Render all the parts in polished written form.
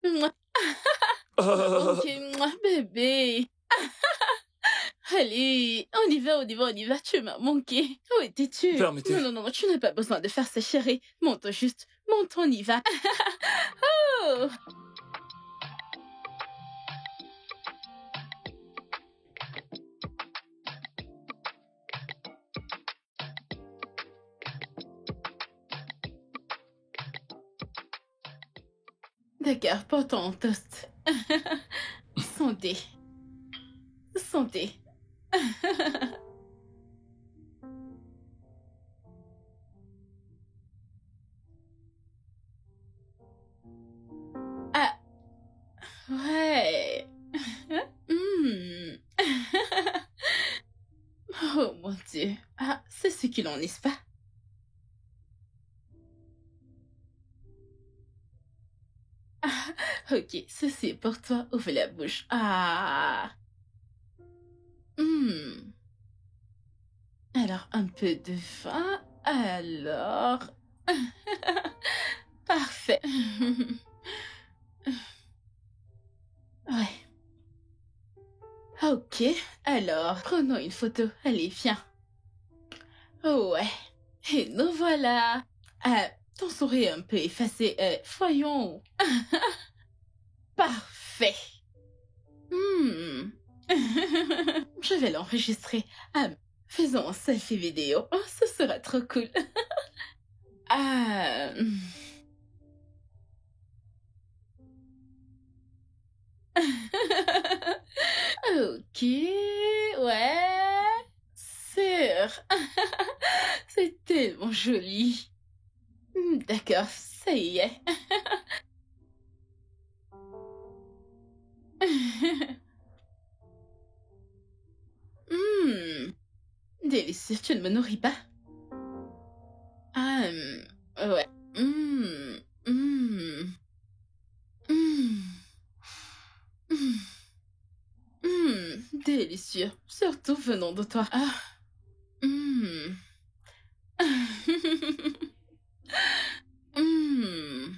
Mouah. Euh, Ok, mouah, bébé. Allez, on y va, on y va, on y va. Tu m'as manqué. Où étais-tu? Permettez. Non, non, non, tu n'as pas besoin de faire ça, chérie. Monte juste. Monte, on y va. Oh. D'accord, pour ton toast. Santé. Santé. Ah, ouais. Hmm. Oh mon Dieu. Ah, c'est ce qu'il en n'est-ce pas? Ah, ok, ceci est pour toi. Ouvre la bouche. Ah. Hmm. Alors, un peu de vin. Alors. Parfait. Ouais. Ok. Alors, prenons une photo. Allez, viens. Ouais. Et nous voilà. Ton sourire est un peu effacé. Voyons. Parfait. Hmm. Je vais l'enregistrer. Faisons un selfie vidéo. Oh, ce sera trop cool. Ah. Ok, ouais, sûr. C'est tellement joli. D'accord, ça y est. Hmm, délicieux, tu ne me nourris pas? Ah, ouais. Hmm, hmm, hmm, hmm, délicieux, surtout venant de toi. Ah, hmm. Hmm.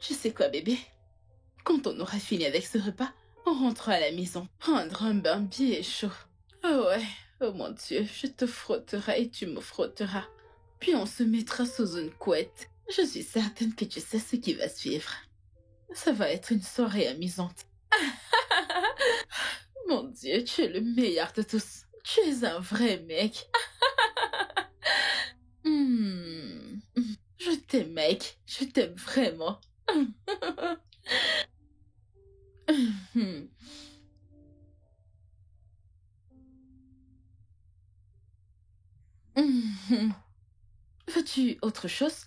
Tu sais quoi, bébé? Quand on aura fini avec ce repas, on rentrera à la maison, prendre un bain bien chaud. Oh ouais, oh mon Dieu, je te frotterai et tu me frotteras. Puis on se mettra sous une couette. Je suis certaine que tu sais ce qui va suivre. Ça va être une soirée amusante. Mon Dieu, tu es le meilleur de tous. Tu es un vrai mec. Hmm. Je t'aime, mec. Je t'aime vraiment. Hmm. Hmm. Veux-tu autre chose?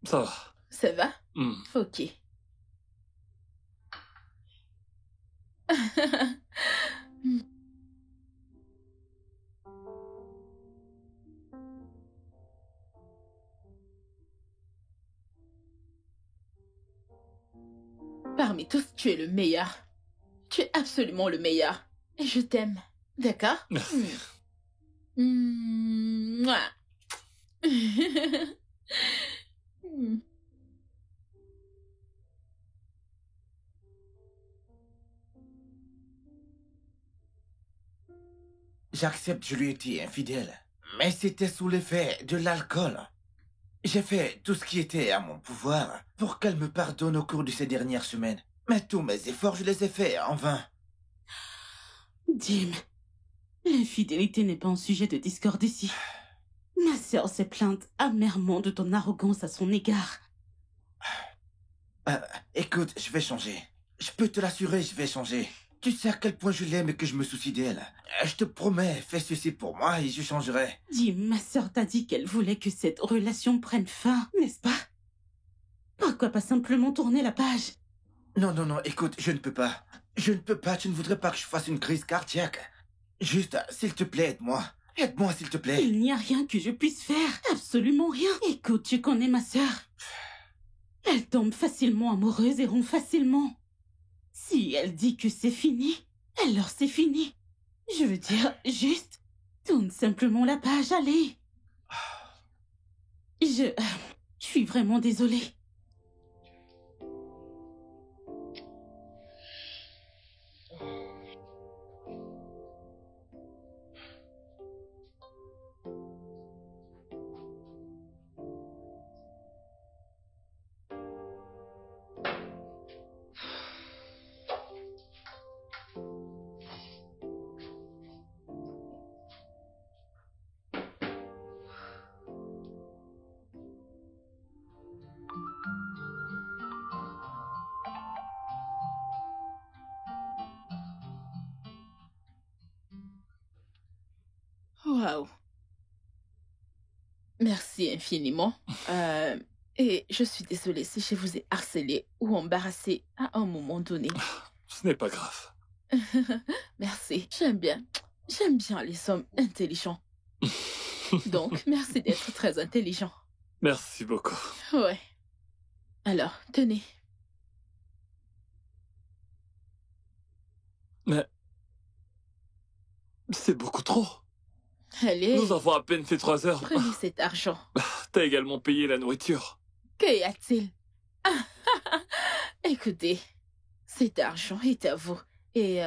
Ça va. Ça va? Hmm. Ok. Parmi tous, tu es le meilleur. Tu es absolument le meilleur. Et je t'aime. D'accord? Merci. Mouah. Hmm. J'accepte, je lui ai été infidèle. Mais c'était sous l'effet de l'alcool. J'ai fait tout ce qui était à mon pouvoir pour qu'elle me pardonne au cours de ces dernières semaines. Mais tous mes efforts, je les ai faits en vain. Jim, l'infidélité n'est pas un sujet de discorde ici. Ma sœur s'est plainte amèrement de ton arrogance à son égard. Écoute, je vais changer. Je peux te l'assurer, je vais changer. Tu sais à quel point je l'aime et que je me soucie d'elle. Je te promets, fais ceci pour moi et je changerai. Jim, ma sœur t'a dit qu'elle voulait que cette relation prenne fin, n'est-ce pas? Pourquoi pas simplement tourner la page? Non, non, non, écoute, je ne peux pas. Je ne peux pas, tu ne voudrais pas que je fasse une crise cardiaque. Juste, s'il te plaît, aide-moi. Aide-moi, s'il te plaît. Il n'y a rien que je puisse faire. Absolument rien. Écoute, tu connais ma sœur. Elle tombe facilement amoureuse et rompt facilement. Si elle dit que c'est fini, alors c'est fini. Je veux dire, juste, tourne simplement la page, allez. Je suis vraiment désolée. Waouh. Merci infiniment. Et je suis désolée si je vous ai harcelé ou embarrassé à un moment donné. Ce n'est pas grave. Merci. J'aime bien. J'aime bien les hommes intelligents. Donc, merci d'être très intelligent. Merci beaucoup. Ouais. Alors, tenez. Mais... c'est beaucoup trop. Allez, Nous avons à peine fait 3 heures. prenez cet argent. T'as également payé la nourriture. Qu'y a-t-il? Écoutez, cet argent est à vous. Et,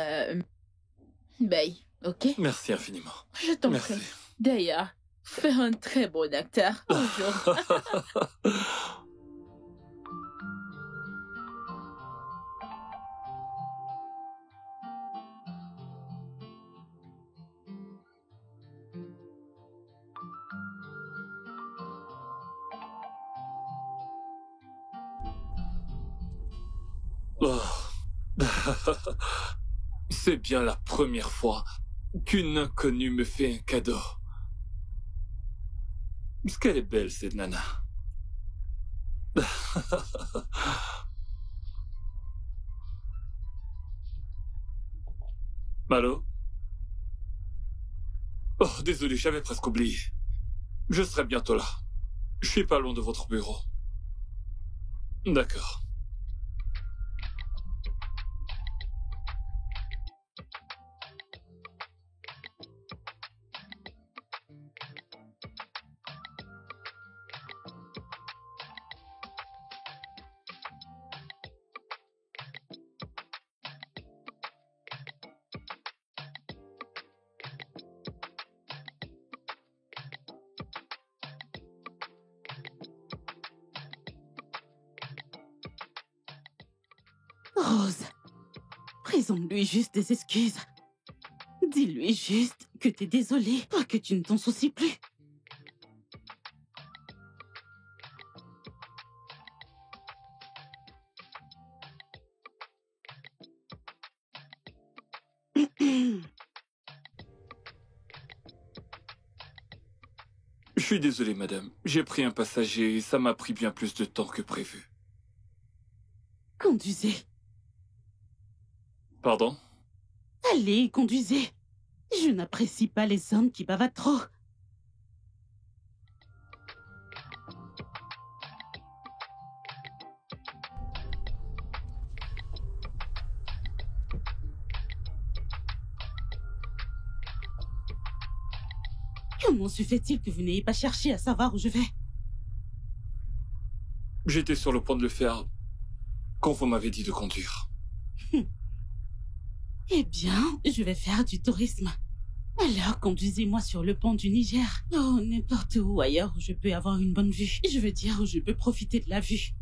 bye, ok? Merci infiniment. Je t'en Merci. prie. D'ailleurs, fais un très bon acteur. Bonjour. Oh. C'est bien la première fois qu'une inconnue me fait un cadeau. Est-ce qu'elle est belle, cette nana? Allô? Oh, désolé, j'avais presque oublié. Je serai bientôt là. Je suis pas loin de votre bureau. D'accord. Rose, présente-lui juste des excuses. Dis-lui juste que t'es désolée, pas que tu ne t'en soucies plus. Je suis désolé, madame. J'ai pris un passager et ça m'a pris bien plus de temps que prévu. Conduisez. Pardon? Allez, conduisez. Je n'apprécie pas les hommes qui bavardent trop. Comment se fait-il que vous n'ayez pas cherché à savoir où je vais? J'étais sur le point de le faire quand vous m'avez dit de conduire. Eh bien, je vais faire du tourisme. Alors, conduisez-moi sur le pont du Niger. Oh, n'importe où ailleurs où je peux avoir une bonne vue. Je veux dire où je peux profiter de la vue.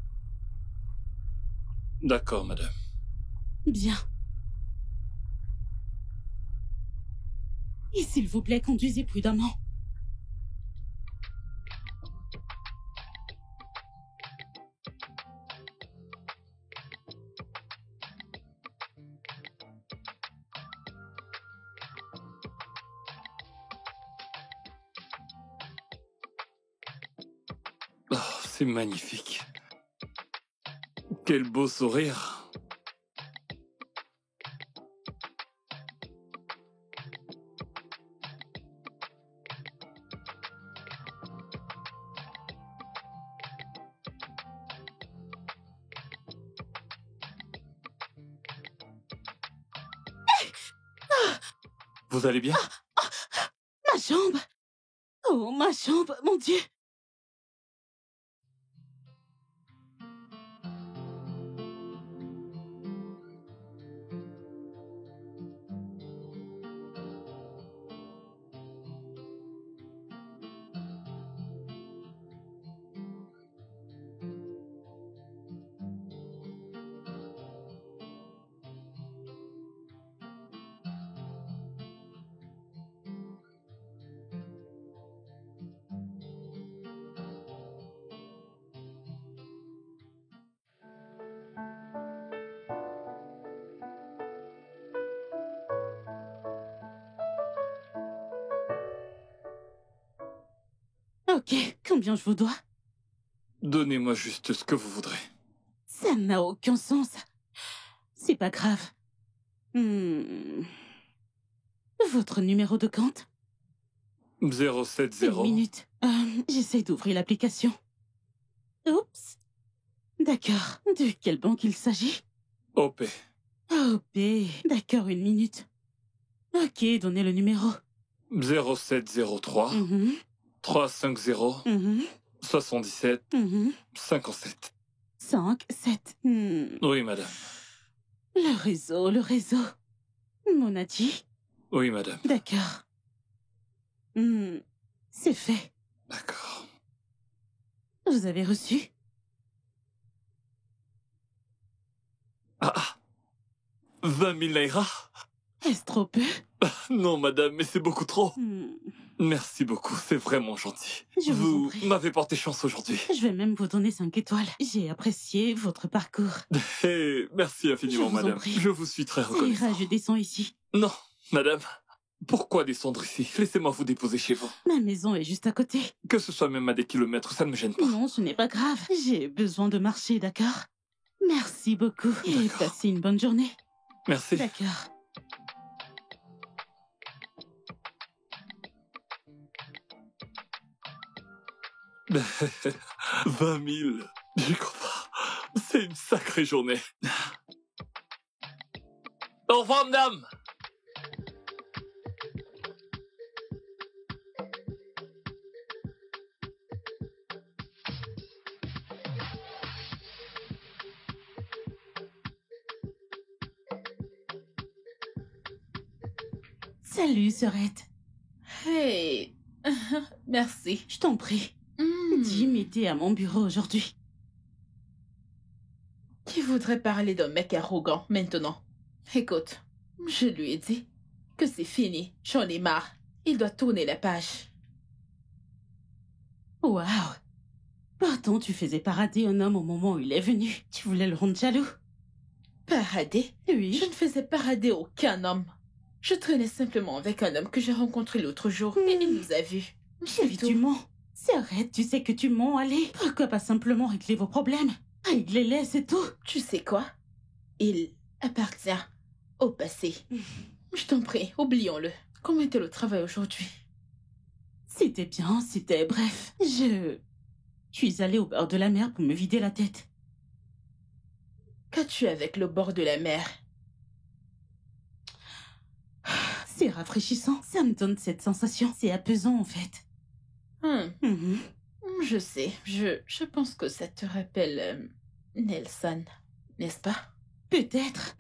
D'accord, madame. Bien. Et s'il vous plaît, conduisez prudemment. Oh, c'est magnifique. Quel beau sourire. Vous allez bien? Ma jambe! Oh, ma jambe, mon Dieu! Ok, combien je vous dois? Donnez-moi juste ce que vous voudrez. Ça n'a aucun sens. C'est pas grave. Votre numéro de compte? 070. Une minute. J'essaie d'ouvrir l'application. Oups. D'accord. De quelle banque il s'agit? OP. OP. D'accord, une minute. Ok, donnez le numéro. 0703 Mhm, 350 mhm, 77 mhm. 57. 5, 7. Oui, madame. Le réseau, le réseau. On a dit? Oui, madame. D'accord. C'est fait. D'accord. Vous avez reçu? Ah, 20 000 naira? Est-ce trop peu? Non, madame, mais c'est beaucoup trop. Hmm, Merci beaucoup, c'est vraiment gentil. Je vous en prie. m'avez porté chance aujourd'hui. Je vais même vous donner 5 étoiles. J'ai apprécié votre parcours. Et merci infiniment, Je vous en madame. prie. Je vous suis très Ça reconnaissant. ira, je descends ici. Non, madame. Pourquoi descendre ici? Laissez-moi vous déposer chez vous. Ma maison est juste à côté. Que ce soit même à des kilomètres, ça ne me gêne pas. Non, ce n'est pas grave. J'ai besoin de marcher, d'accord? Merci beaucoup. Et D'accord. passez une bonne journée. Merci. D'accord. « 20 000. J'y crois pas. C'est une sacrée journée. Au revoir, madame. Salut, Sœurette. Hey. Merci. Je t'en prie. Jim était à mon bureau aujourd'hui. Qui voudrait parler d'un mec arrogant maintenant? Écoute, je lui ai dit que c'est fini. J'en ai marre. Il doit tourner la page. Waouh. Pourtant, tu faisais parader un homme au moment où il est venu. Tu voulais le rendre jaloux. Parader? Oui. Je ne faisais parader aucun homme. Je traînais simplement avec un homme que j'ai rencontré l'autre jour et il nous a vus. Chérie, tu mens. Sœurette, tu sais que tu mens, allez. Pourquoi pas simplement régler vos problèmes? Réglez-les, c'est tout. Tu sais quoi? Il appartient au passé. Je t'en prie, oublions-le. Comment était le travail aujourd'hui? C'était bien, c'était bref. Je suis allée au bord de la mer pour me vider la tête. Qu'as-tu avec le bord de la mer? C'est rafraîchissant, ça me donne cette sensation. C'est apaisant en fait. Mhm. Je sais, je pense que ça te rappelle Nelson, n'est-ce pas? Peut-être.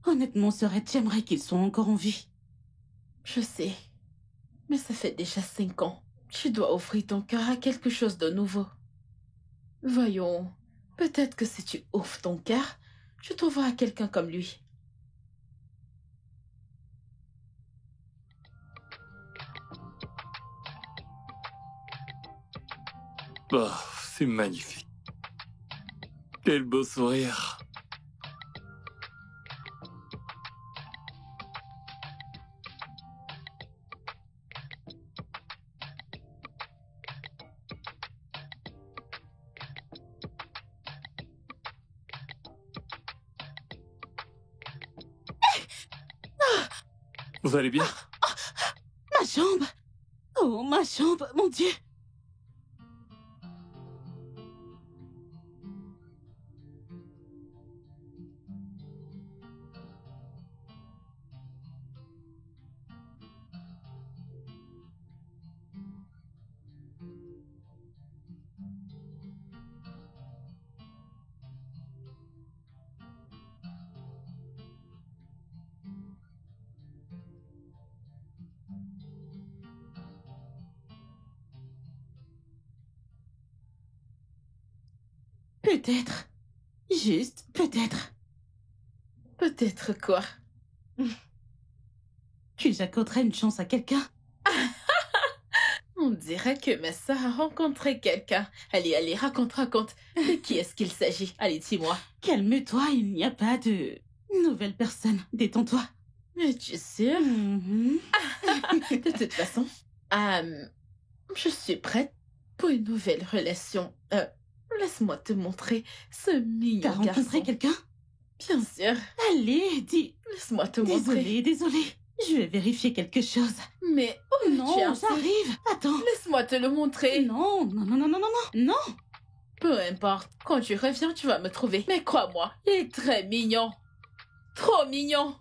Honnêtement, Sœurette, j'aimerais qu'ils soient encore en vie. Je sais, mais ça fait déjà 5 ans. Tu dois offrir ton cœur à quelque chose de nouveau. Voyons, peut-être que si tu offres ton cœur, tu trouveras quelqu'un comme lui. Oh, c'est magnifique. Quel beau sourire. Vous allez bien? Ma jambe! Oh, ma jambe, mon Dieu! Peut-être. Juste, peut-être. Peut-être quoi? Tu accorderais une chance à quelqu'un? On dirait que ma sœur a rencontré quelqu'un. Allez, allez, raconte, raconte. De qui est-ce qu'il s'agit? Allez, dis-moi. Calme-toi, il n'y a pas de nouvelle personne. Détends-toi. Es-tu sûre? Mhm. De toute façon, Je suis prête pour une nouvelle relation. Laisse-moi te montrer ce mignon T'as rencontré garçon. quelqu'un? Bien sûr. Allez, dis. Laisse-moi te montrer. Désolée. Je vais vérifier quelque chose. Mais où Non, tu es j'arrive. Attends. Laisse-moi te le montrer. Non. Non. Peu importe. Quand tu reviens, tu vas me trouver. Mais crois-moi, il est très mignon. Trop mignon.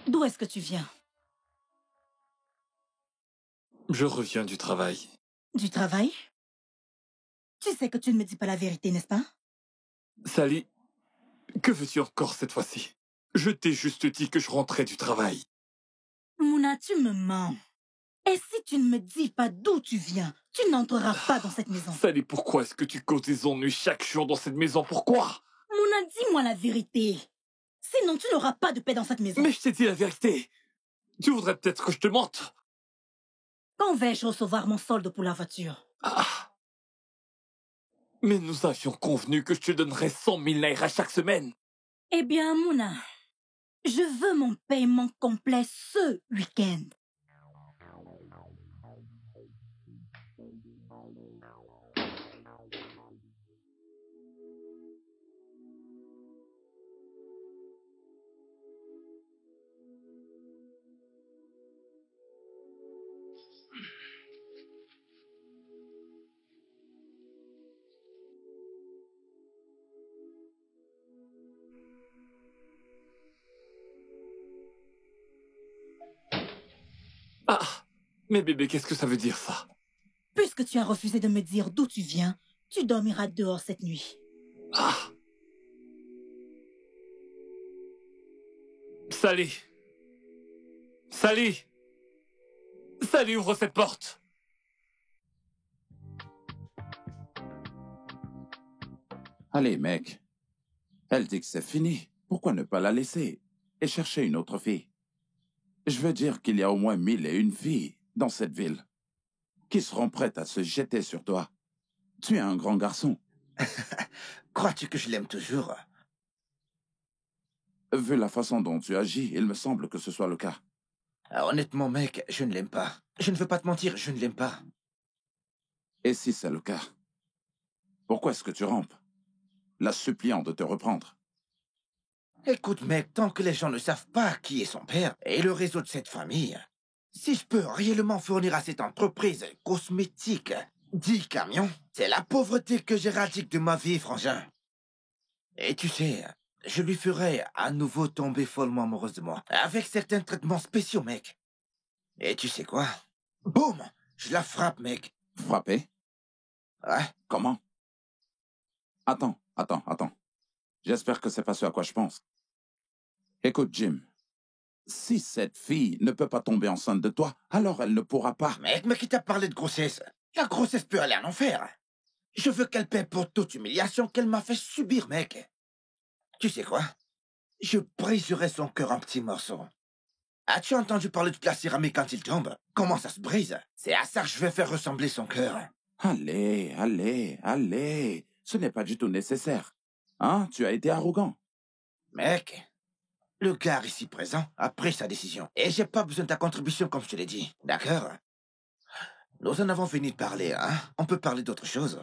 D'où est-ce que tu viens? Je reviens du travail. Du travail? Tu sais que tu ne me dis pas la vérité, n'est-ce pas? Sally, que veux-tu encore cette fois-ci? Je t'ai juste dit que je rentrais du travail. Mouna, tu me mens. Et si tu ne me dis pas d'où tu viens, tu n'entreras pas dans cette maison. Sally, pourquoi est-ce que tu causes des ennuis chaque jour dans cette maison? Pourquoi? Mouna, dis-moi la vérité. Sinon, tu n'auras pas de paix dans cette maison. Mais je t'ai dit la vérité. Tu voudrais peut-être que je te mente? Quand vais-je recevoir mon solde pour la voiture? Ah. Mais nous avions convenu que je te donnerais 100 000 naira chaque semaine. Eh bien, Mouna, je veux mon paiement complet ce week-end. Ah. Mais bébé, qu'est-ce que ça veut dire ça? Puisque tu as refusé de me dire d'où tu viens, tu dormiras dehors cette nuit. Ah. Sally. Sally. Sally, ouvre cette porte. Allez, mec. Elle dit que c'est fini. Pourquoi ne pas la laisser et chercher une autre fille? Je veux dire qu'il y a au moins 1001 filles dans cette ville qui seront prêtes à se jeter sur toi. Tu es un grand garçon. Crois-tu que je l'aime toujours? Vu la façon dont tu agis, il me semble que ce soit le cas. Honnêtement, mec, je ne l'aime pas. Je ne veux pas te mentir, je ne l'aime pas. Et si c'est le cas, pourquoi est-ce que tu rampes, la suppliant de te reprendre? Écoute, mec, tant que les gens ne savent pas qui est son père et le réseau de cette famille, si je peux réellement fournir à cette entreprise cosmétique 10 camions, c'est la pauvreté que j'éradique de ma vie, frangin. Et tu sais, je lui ferai à nouveau tomber follement amoureuse de moi, avec certains traitements spéciaux, mec. Et tu sais quoi? Boum! Je la frappe, mec. Frapper? Ouais? Comment? Attends. J'espère que c'est pas ce à quoi je pense. Écoute, Jim. Si cette fille ne peut pas tomber enceinte de toi, alors elle ne pourra pas. Mec, mais qui t'a parlé de grossesse? La grossesse peut aller en enfer. Je veux qu'elle paie pour toute humiliation qu'elle m'a fait subir, mec. Tu sais quoi? Je briserai son cœur en petits morceaux. As-tu entendu parler de la céramique quand il tombe? Comment ça se brise? C'est à ça que je vais faire ressembler son cœur. Allez. Ce n'est pas du tout nécessaire. Hein? Tu as été arrogant. Mec, le gars ici présent a pris sa décision. Et j'ai pas besoin de ta contribution comme je te l'ai dit. D'accord? Nous en avons fini de parler, hein? On peut parler d'autre chose.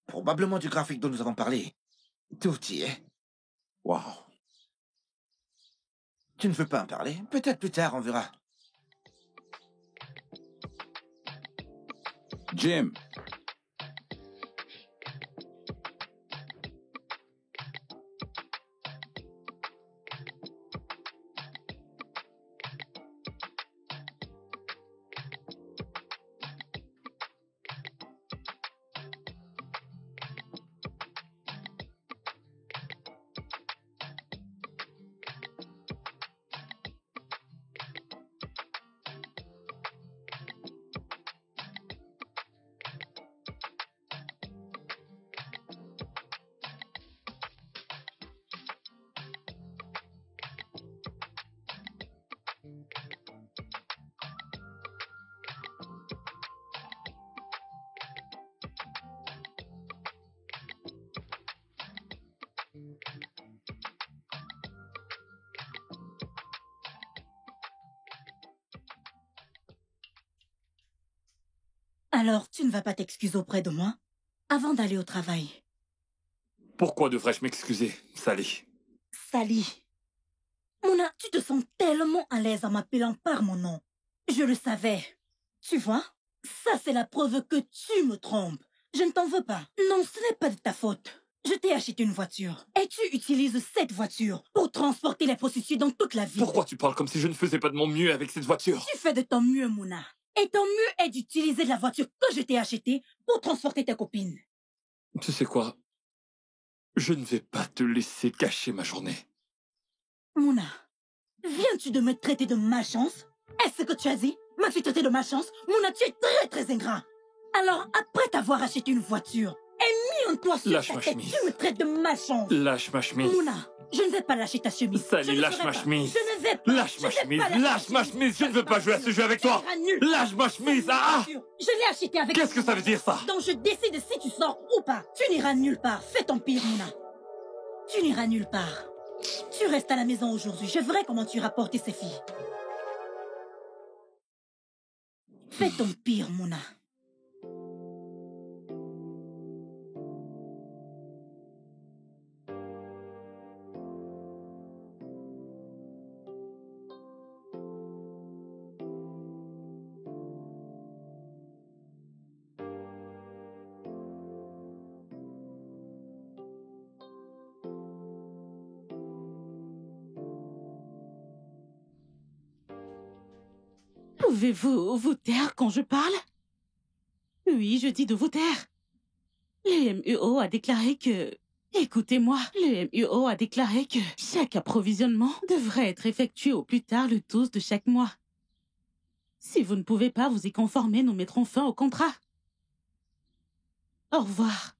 Probablement du graphique dont nous avons parlé. Tout y est. Wow. Tu ne veux pas en parler? Peut-être plus tard, on verra. Jim. Alors, tu ne vas pas t'excuser auprès de moi avant d'aller au travail? Pourquoi devrais-je m'excuser, Sally? Sally. Mouna, tu te sens tellement à l'aise en m'appelant par mon nom. Je le savais. Tu vois? Ça, c'est la preuve que tu me trompes. Je ne t'en veux pas. Non, ce n'est pas de ta faute. Je t'ai acheté une voiture. Et tu utilises cette voiture pour transporter les prostituées dans toute la ville. Pourquoi tu parles comme si je ne faisais pas de mon mieux avec cette voiture? Tu fais de ton mieux, Mouna. Et ton mieux est d'utiliser la voiture que je t'ai achetée pour transporter tes copines. Tu sais quoi? Je ne vais pas te laisser gâcher ma journée. Mouna, viens-tu de me traiter de malchance? Est-ce ce que tu as dit? M'as-tu traité de malchance? Mouna, tu es très très ingrat. Alors, après t'avoir acheté une voiture et mis en toi sur Lâche ta ma tête, chemise. tu me traites de malchance. Lâche ma chemise. Mouna, je ne vais pas lâcher ta chemise. Sally, Je ne lâche ferai ma pas. chemise. Je ne vais pas. Lâche Je ma ne vais chemise. pas lâcher Lâche ma chemise. Je ne veux pas jouer à ce jeu avec toi. Tu iras nulle part. Lâche ma chemise. Ah! Je l'ai acheté avec... Qu'est-ce que ça veut dire, ça? Donc je décide si tu sors ou pas. Tu n'iras nulle part. Fais ton pire, Mouna. Tu n'iras nulle part. Tu restes à la maison aujourd'hui. Je verrai comment tu iras porter ces filles. Fais ton pire, Mouna. Pouvez-vous vous taire quand je parle? Oui, je dis de vous taire. Le MUO a déclaré que... Écoutez-moi, le MUO a déclaré que chaque approvisionnement devrait être effectué au plus tard le 12 de chaque mois. Si vous ne pouvez pas vous y conformer, nous mettrons fin au contrat. Au revoir.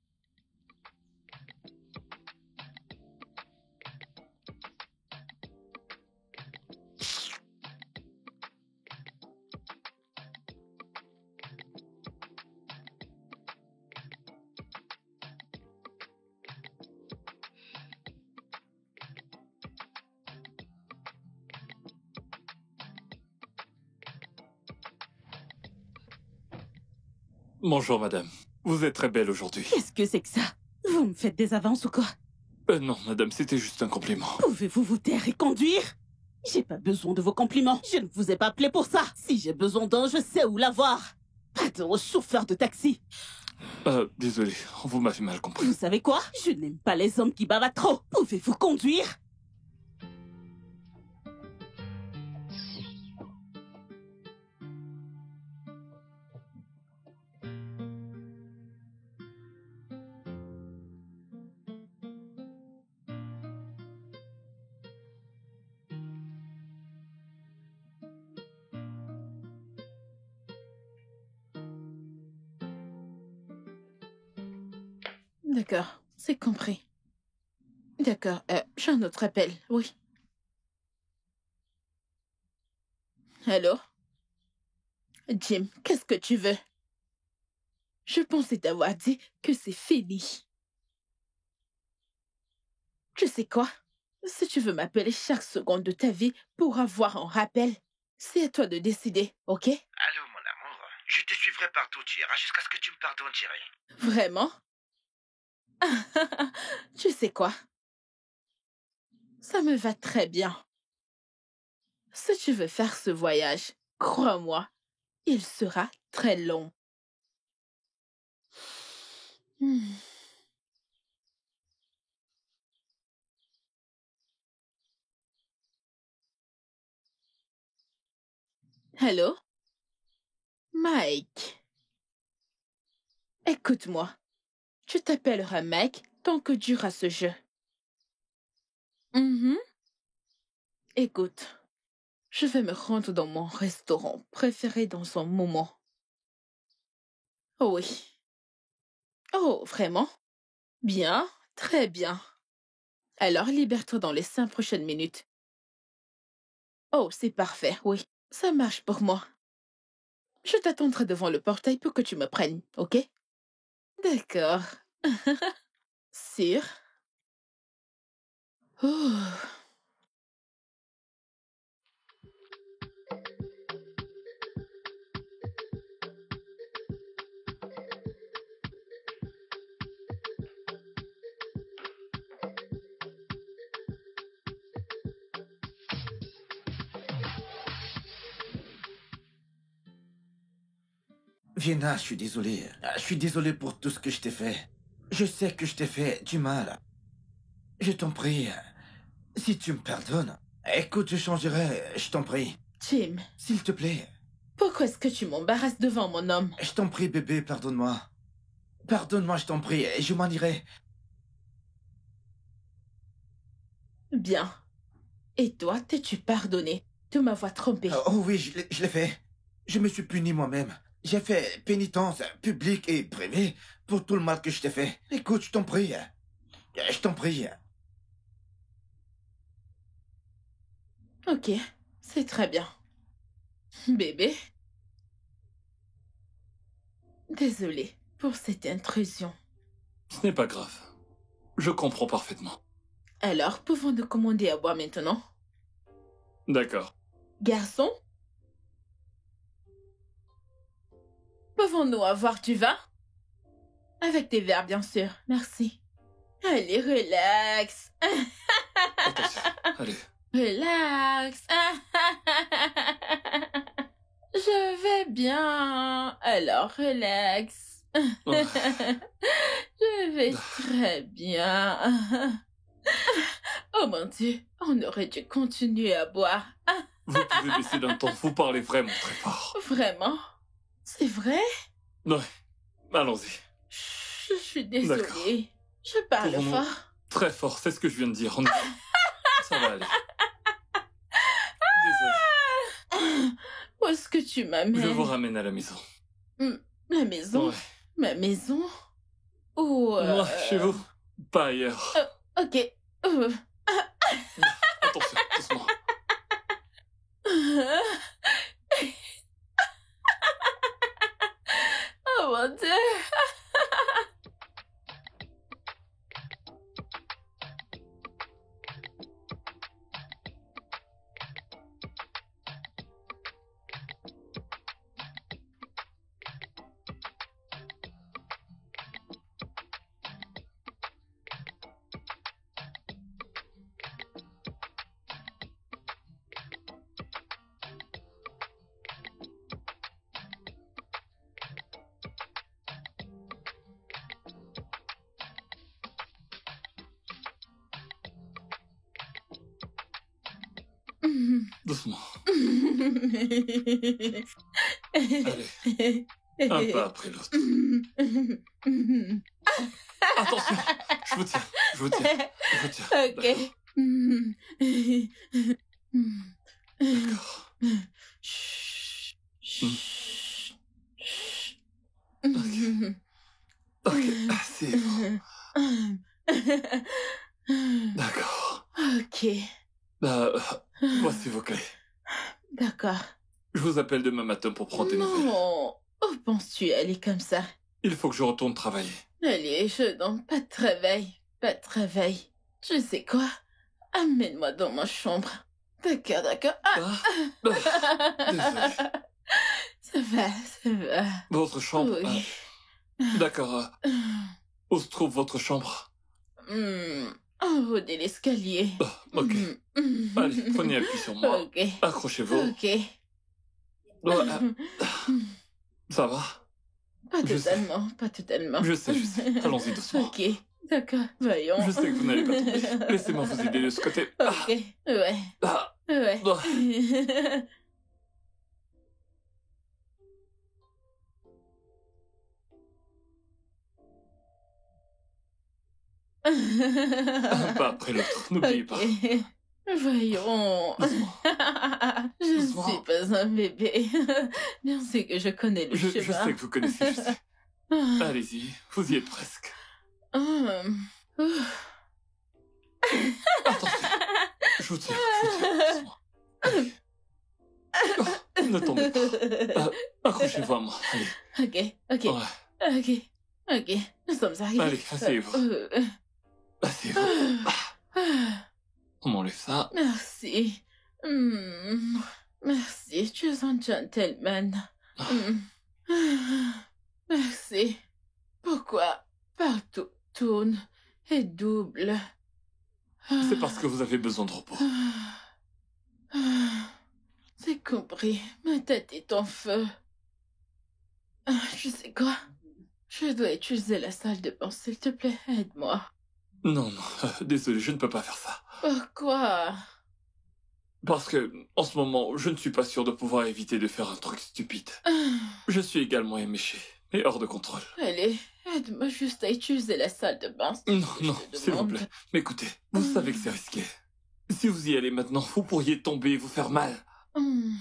Bonjour, madame. Vous êtes très belle aujourd'hui. Qu'est-ce que c'est que ça? Vous me faites des avances ou quoi? Non, madame, c'était juste un compliment. Pouvez-vous vous taire et conduire? J'ai pas besoin de vos compliments. Je ne vous ai pas appelé pour ça. Si j'ai besoin d'un, je sais où l'avoir. Pardon, chauffeur de taxi. Désolé, vous m'avez mal compris. Vous savez quoi? Je n'aime pas les hommes qui bavent trop. Pouvez-vous conduire? D'accord, c'est compris. D'accord, j'ai un autre appel, oui. Allô? Jim, qu'est-ce que tu veux? Je pensais t'avoir dit que c'est fini. Tu sais quoi? Si tu veux m'appeler chaque seconde de ta vie pour avoir un rappel, c'est à toi de décider, ok? Allô, mon amour. Je te suivrai partout tu iras jusqu'à ce que tu me pardonnes, chérie. Vraiment? Tu sais quoi? Ça me va très bien. Si tu veux faire ce voyage, crois-moi, il sera très long. Hmm. Allô? Mike. Écoute-moi. Tu t'appelleras Mike tant que durera ce jeu. Mhm. Écoute, je vais me rendre dans mon restaurant préféré dans un moment. Oh oui. Oh, vraiment? Bien, très bien. Alors libère-toi dans les 5 prochaines minutes. Oh, c'est parfait, oui. Ça marche pour moi. Je t'attendrai devant le portail pour que tu me prennes, ok? D'accord. Sûr? Oh. Vienna, je suis désolé. Je suis désolé pour tout ce que je t'ai fait. Je sais que je t'ai fait du mal. Je t'en prie, si tu me pardonnes, écoute, je changerai, je t'en prie. Jim, S'il te plaît. pourquoi est-ce que tu m'embarrasses devant mon homme? Je t'en prie, bébé, pardonne-moi. Pardonne-moi, je t'en prie, et je m'en irai. Bien. Et toi, t'es-tu pardonné de m'avoir trompé? Oh oui, je l'ai fait. Je me suis puni moi-même. J'ai fait pénitence publique et privée pour tout le mal que je t'ai fait. Écoute, je t'en prie. Je t'en prie. Ok, c'est très bien. Bébé? Désolée pour cette intrusion. Ce n'est pas grave. Je comprends parfaitement. Alors, pouvons-nous commander à boire maintenant? D'accord. Garçon? Pouvons-nous avoir du vin? Avec des verres, bien sûr. Merci. Allez, relax. Attention. Allez. Relax. Je vais bien. Alors, relax. Ouais. Je vais très bien. Oh mon Dieu, on aurait dû continuer à boire. Vous pouvez baisser d'un ton. Vous parlez vraiment très fort. Vraiment? C'est vrai? Ouais. Allons-y. Je suis désolée. Je parle Pouvons-nous- fort. Très fort, c'est ce que je viens de dire. Ça va aller. Désolé. Où est-ce que tu m'amènes? Je vous ramène à la maison. La maison? Ouais. Ma maison? Ou... Moi, chez vous. Pas ailleurs. Ok. Attention, doucement. Oh mon Dieu. Doucement. Allez, un pas après l'autre. Attention, je vous tiens, je vous tiens, je vous tiens. Ok. D'accord. Chut. Ok, c'est bon. D'accord. Ok. Voici vos clés. D'accord. Je vous appelle demain matin pour prendre des nouvelles. Non. Où penses-tu aller comme ça? Il faut que je retourne travailler. Allez, je donne pas de réveil. Pas de réveil. Je sais quoi? Amène-moi dans ma chambre. D'accord, d'accord. Désolé. Ça va, ça va. Votre chambre. Oui. D'accord. Où se trouve votre chambre? En haut de l'escalier. Ok. Allez, prenez appui sur moi. Ok. Accrochez-vous. Ok. Ça va? Pas Je sais. totalement, pas totalement. Je sais. Allons-y doucement. Ok, d'accord, voyons. Je sais que vous n'allez pas tomber. Laissez-moi vous aider de ce côté. Ok, ouais, Ah. ouais. Un pas après l'autre, n'oubliez pas. Voyons. Je ne Doucement. suis pas un bébé. Bien sûr que je connais le Je chemin. sais que vous connaissez, je sais. Allez-y, vous y êtes presque. Attention, je vous tiens, doucement. Allez. Oh, ne tombez pas. Accrochez-vous à moi, allez. Ok. Ok. Nous sommes arrivés. Allez, asseyez-vous. Asseyez-vous. On m'enlève ça. Merci. Merci, tu es un gentleman. Merci. Pourquoi partout tourne et double? C'est parce que vous avez besoin de repos. C'est compris. Ma tête est en feu. Je sais quoi? Je dois utiliser la salle de bain, s'il te plaît, aide-moi. Non, désolé, je ne peux pas faire ça. Pourquoi? Parce que, en ce moment, je ne suis pas sûr de pouvoir éviter de faire un truc stupide. Je suis également éméché et hors de contrôle. Allez, aide-moi juste à utiliser la salle de bain. Non, s'il vous plaît. Mais écoutez, vous savez que c'est risqué. Si vous y allez maintenant, vous pourriez tomber et vous faire mal.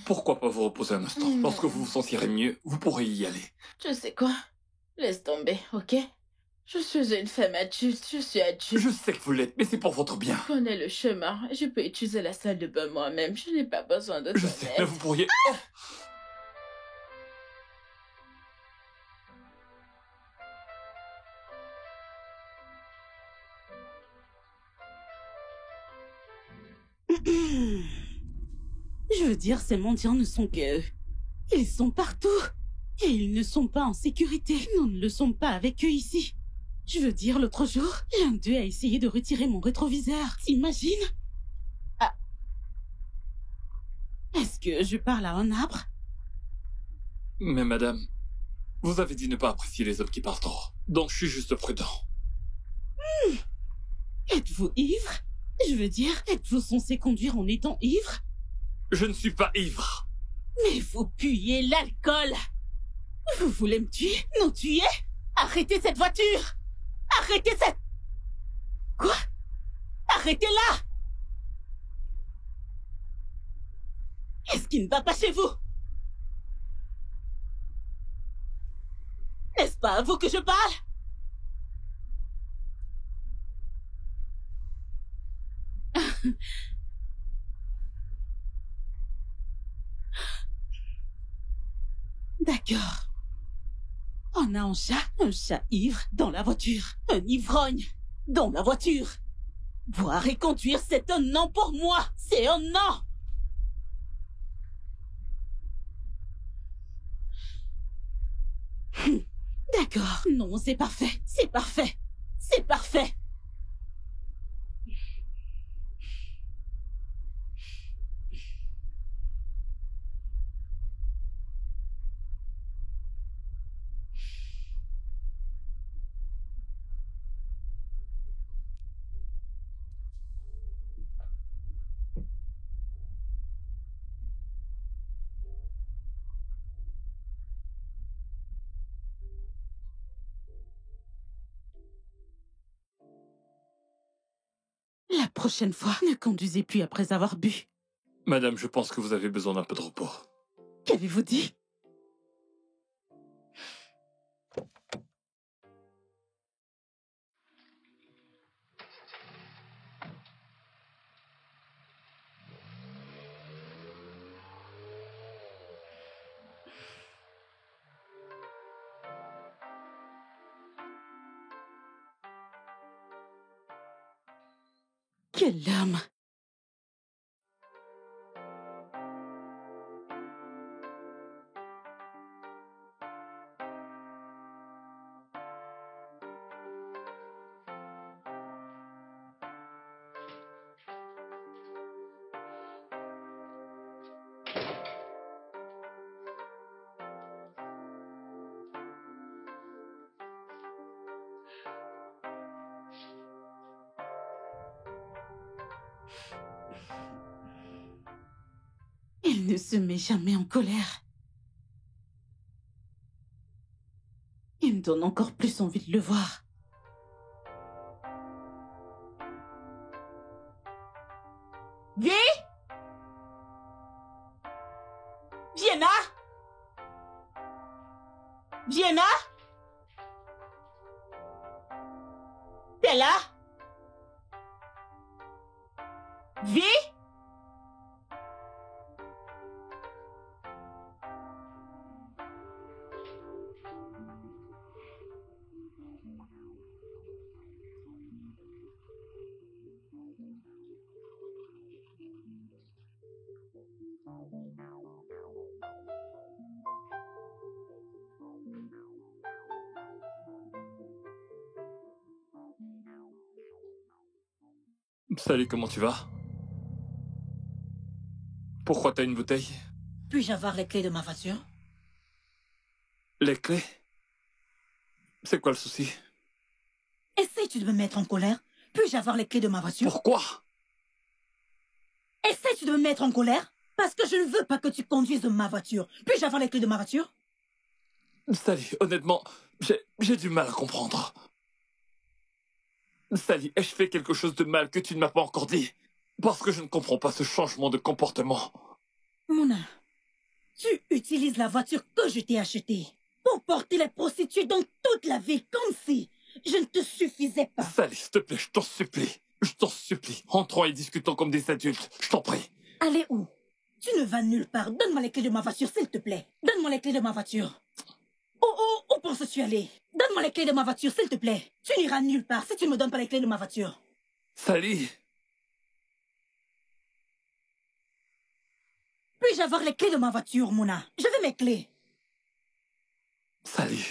Pourquoi pas vous reposer un instant? Lorsque vous vous sentirez mieux, vous pourrez y aller. Je sais quoi? Laisse tomber, ok? Je suis une femme adulte, je suis adulte. Je sais que vous l'êtes, mais c'est pour votre bien. Je connais le chemin, je peux utiliser la salle de bain moi-même, je n'ai pas besoin de ton Je sais, aide. mais vous pourriez... Je veux dire, ces mendiants ne sont que... Ils sont partout. Et ils ne sont pas en sécurité. Nous ne le sommes pas avec eux ici. Je veux dire, l'autre jour, l'un d'eux a essayé de retirer mon rétroviseur. T'imagines? Ah. Est-ce que je parle à un arbre? Mais madame, vous avez dit ne pas apprécier les hommes qui parlent trop. Donc je suis juste prudent. Êtes-vous ivre? Je veux dire, êtes-vous censé conduire en étant ivre? Je ne suis pas ivre. Mais vous puez l'alcool. Vous voulez me tuer? Nous tuer? Arrêtez cette voiture! Arrêtez cette... Quoi? Arrêtez-la! Qu'est-ce qui ne va pas chez vous? N'est-ce pas à vous que je parle? D'accord. On a un chat ivre dans la voiture. Un ivrogne dans la voiture. Boire et conduire, c'est un non pour moi. C'est un non. D'accord. Non, c'est parfait. C'est parfait. C'est parfait. La prochaine fois, ne conduisez plus après avoir bu. Madame, je pense que vous avez besoin d'un peu de repos. Qu'avez-vous dit? Quel homme! Il ne se met jamais en colère. Il me donne encore plus envie de le voir. Vie? Vienna? Vienna? T'es là? Vie? Salut, comment tu vas? Pourquoi t'as une bouteille? Puis-je avoir les clés de ma voiture? Les clés? C'est quoi le souci? Essayes-tu de me mettre en colère? Puis-je avoir les clés de ma voiture? Pourquoi? Essayes-tu de me mettre en colère? Parce que je ne veux pas que tu conduises ma voiture. Puis-je avoir les clés de ma voiture? Sally, honnêtement, j'ai du mal à comprendre. Sally, ai-je fait quelque chose de mal que tu ne m'as pas encore dit? Parce que je ne comprends pas ce changement de comportement. Mouna, tu utilises la voiture que je t'ai achetée pour porter les prostituées dans toute la ville comme si je ne te suffisais pas. Sally, s'il te plaît, je t'en supplie. Je t'en supplie. Entrons et discutons comme des adultes. Je t'en prie. Allez où? Tu ne vas nulle part. Donne-moi les clés de ma voiture, s'il te plaît. Donne-moi les clés de ma voiture. Où penses-tu aller? Donne-moi les clés de ma voiture, s'il te plaît. Tu n'iras nulle part si tu ne me donnes pas les clés de ma voiture. Sally. Puis-je avoir les clés de ma voiture, Mouna? Je veux mes clés. Sally.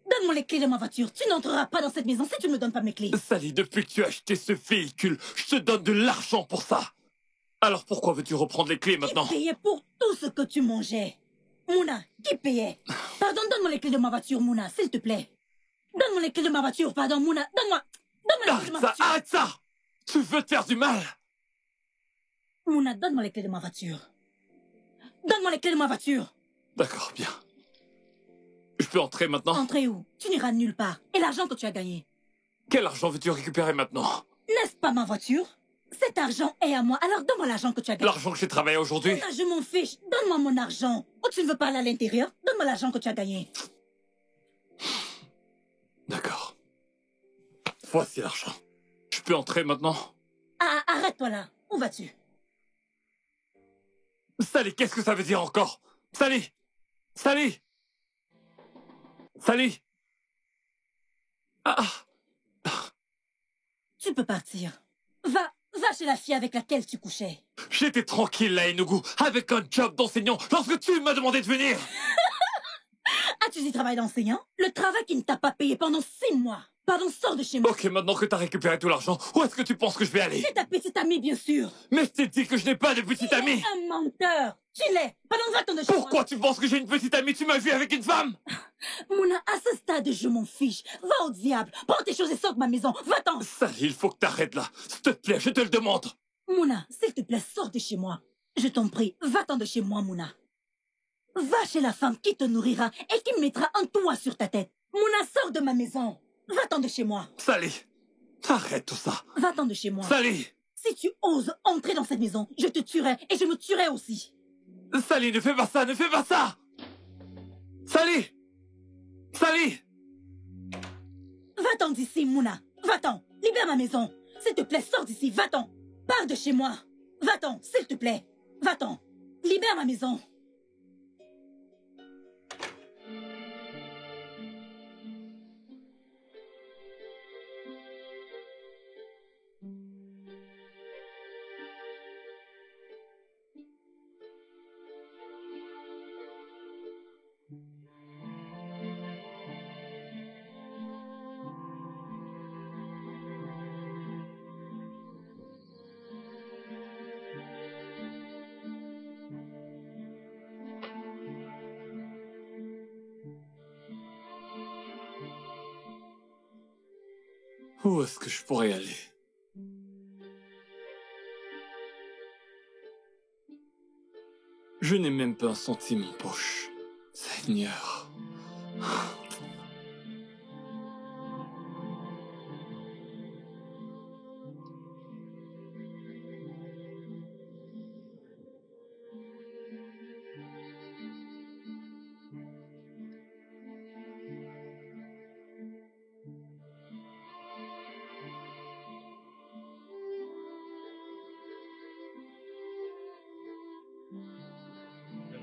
Donne-moi les clés de ma voiture. Tu n'entreras pas dans cette maison si tu ne me donnes pas mes clés. Sally, depuis que tu as acheté ce véhicule, je te donne de l'argent pour ça. Alors pourquoi veux-tu reprendre les clés maintenant? Qui payait pour tout ce que tu mangeais? Mouna, qui payait? Pardon, donne-moi les clés de ma voiture, Mouna, s'il te plaît. Donne-moi les clés de ma voiture, pardon, Mouna. Donne-moi les clés de ma voiture. Arrête ça! Tu veux te faire du mal? Mouna, donne-moi les clés de ma voiture. Donne-moi les clés de ma voiture. D'accord, bien. Je peux entrer maintenant? Entrer où? Tu n'iras nulle part. Et l'argent que tu as gagné? Quel argent veux-tu récupérer maintenant? N'est-ce pas ma voiture? Cet argent est à moi, alors donne-moi l'argent que tu as gagné. L'argent que j'ai travaillé aujourd'hui? Mouna, je m'en fiche. Donne-moi mon argent. Oh, tu ne veux pas aller à l'intérieur? Donne-moi l'argent que tu as gagné. D'accord. Voici l'argent. Je peux entrer maintenant? Ah, arrête-toi là. Où vas-tu? Sally, qu'est-ce que ça veut dire encore? Sally! Sally! Sally! Ah! Tu peux partir. Va chez la fille avec laquelle tu couchais. J'étais tranquille là, Enugu, avec un job d'enseignant lorsque tu m'as demandé de venir. As-tu dit travail d'enseignant? Le travail qui ne t'a pas payé pendant 6 mois. Pardon, sors de chez moi. Ok, maintenant que t'as récupéré tout l'argent, où est-ce que tu penses que je vais aller? C'est ta petite amie, bien sûr. Mais je t'ai dit que je n'ai pas de petite amie. Un menteur. Tu l'es. Pardon, va-t'en de chez moi. Pourquoi tu penses que j'ai une petite amie? Tu m'as vu avec une femme? Mouna, à ce stade, je m'en fiche. Va au diable. Prends tes choses et sors de ma maison. Va-t'en. Sally, il faut que t'arrêtes là. S'il te plaît, je te le demande. Mouna, s'il te plaît, sors de chez moi. Je t'en prie, va-t'en de chez moi, Mouna. Va chez la femme qui te nourrira et qui mettra un toit sur ta tête. Mouna, sors de ma maison. Va-t'en de chez moi. Sally, arrête tout ça. Va-t'en de chez moi. Sally! Si tu oses entrer dans cette maison, je te tuerai et je me tuerai aussi. Sally, ne fais pas ça, ne fais pas ça! Sally! Sally! Va-t'en d'ici, Mouna. Va-t'en. Libère ma maison. S'il te plaît, sors d'ici. Va-t'en. Pars de chez moi. Va-t'en, s'il te plaît. Va-t'en. Libère ma maison. Où est-ce que je pourrais aller? Je n'ai même pas un centime en poche. Seigneur.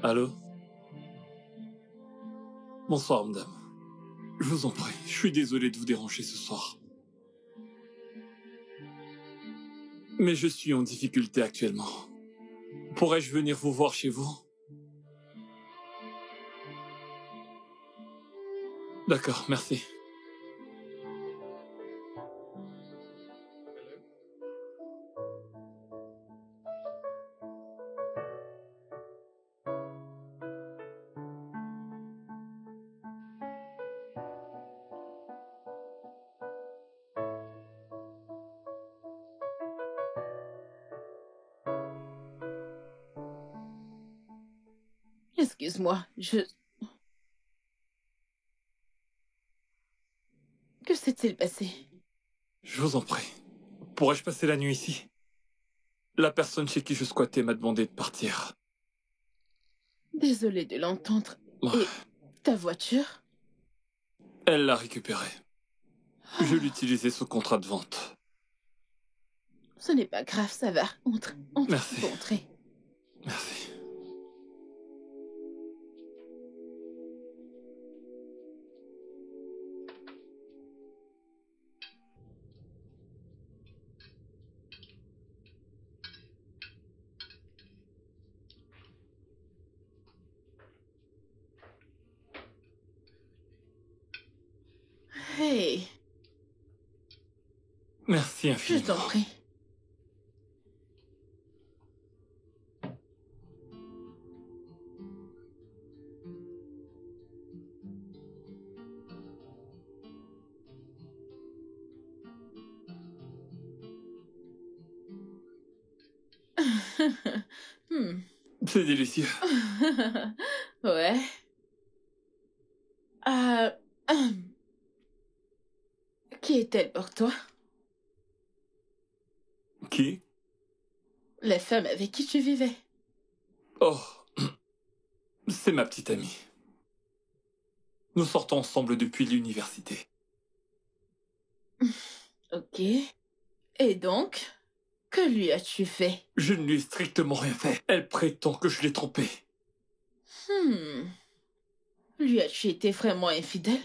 Allô? Bonsoir, madame. Je vous en prie, je suis désolé de vous déranger ce soir. Mais je suis en difficulté actuellement. Pourrais-je venir vous voir chez vous? D'accord, merci. Excuse-moi, Que s'est-il passé? Je vous en prie. Pourrais-je passer la nuit ici? La personne chez qui je squattais m'a demandé de partir. Désolée de l'entendre. Et ta voiture? Elle l'a récupérée. Je l'utilisais sous contrat de vente. Ce n'est pas grave, ça va. Entre. Merci. Faut entrer. Merci. Hey, Merci je infiniment. t'en prie. C'est délicieux. Ouais. Qui est-elle pour toi? Qui? La femme avec qui tu vivais. Oh, c'est ma petite amie. Nous sortons ensemble depuis l'université. Ok. Et donc, que lui as-tu fait? Je ne lui ai strictement rien fait. Elle prétend que je l'ai trompée. Lui as-tu été vraiment infidèle?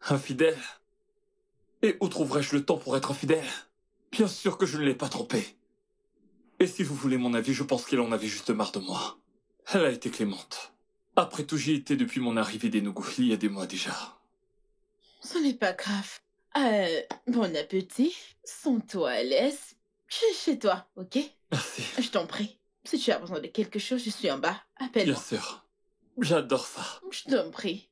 Infidèle? Et où trouverais-je le temps pour être infidèle? Bien sûr que je ne l'ai pas trompée. Et si vous voulez mon avis, je pense qu'elle en avait juste marre de moi. Elle a été clémente. Après tout, j'y étais depuis mon arrivée des Nougou, il y a des mois déjà. Ce n'est pas grave. Bon appétit. Sens-toi à l'aise. Je suis chez toi, ok? Merci. Je t'en prie. Si tu as besoin de quelque chose, je suis en bas. Bien Appelle-moi. sûr. J'adore ça. Je t'en prie.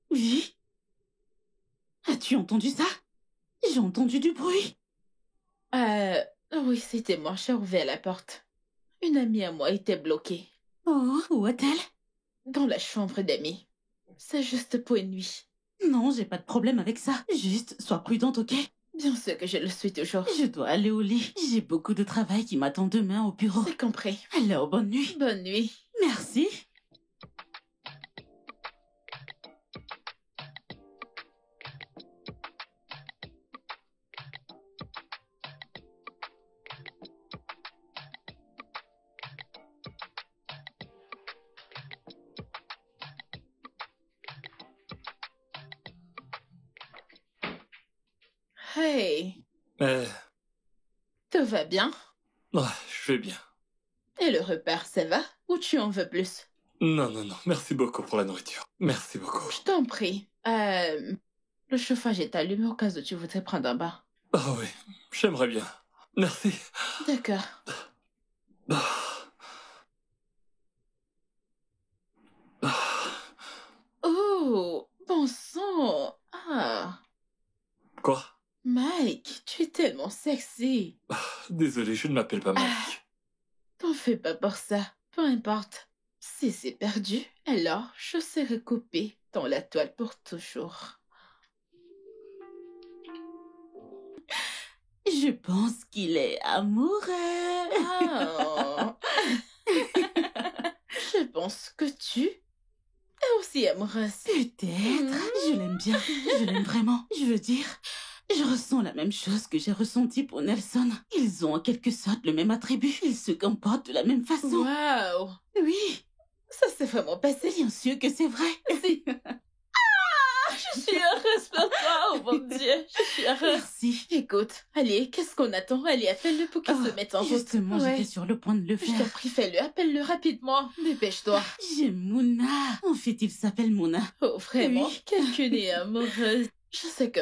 Oui? As-tu entendu ça? J'ai entendu du bruit. Oui, c'était moi. J'ai ouvert la porte. Une amie à moi était bloquée. Oh, où est-elle? Dans la chambre d'amis. C'est juste pour une nuit. Non, j'ai pas de problème avec ça. Juste, sois prudente, ok? Bien sûr que je le suis toujours. Je dois aller au lit. J'ai beaucoup de travail qui m'attend demain au bureau. C'est compris. Alors, bonne nuit. Bonne nuit. Merci. Hey, Mais... tout va bien? Ouais, je vais bien. Et le repas, ça va? Ou tu en veux plus? Non, non, non. Merci beaucoup pour la nourriture. Merci beaucoup. Je t'en prie. Le chauffage est allumé au cas où tu voudrais prendre un bain. Ah oui, j'aimerais bien. Merci. D'accord. Oh, bon sang. Quoi? Mike, tu es tellement sexy. Désolé, je ne m'appelle pas Mike. T'en fais pas pour ça. Peu importe. Si c'est perdu, alors je serai coupée dans la toile pour toujours. Je pense qu'il est amoureux. Oh. Je pense que tu es aussi amoureuse. Peut-être. Je l'aime bien. Je l'aime vraiment. Je veux dire, je ressens la même chose que j'ai ressenti pour Nelson. Ils ont en quelque sorte le même attribut. Ils se comportent de la même façon. Waouh. Oui, Ça s'est vraiment passé. bien sûr que c'est vrai. Si. Je Je suis heureuse pour toi, oh mon Dieu. Je suis heureuse. Merci. Écoute, allez, qu'est-ce qu'on attend? Allez, appelle-le pour qu'il se mette en route. Justement, Ouais. j'étais sur le point de le Je t'en faire. prie, fais-le. Appelle-le rapidement. Dépêche-toi. J'ai Mouna. En fait, il s'appelle Mouna. Oh, vraiment? Oui. Quelqu'un est amoureuse. Je sais que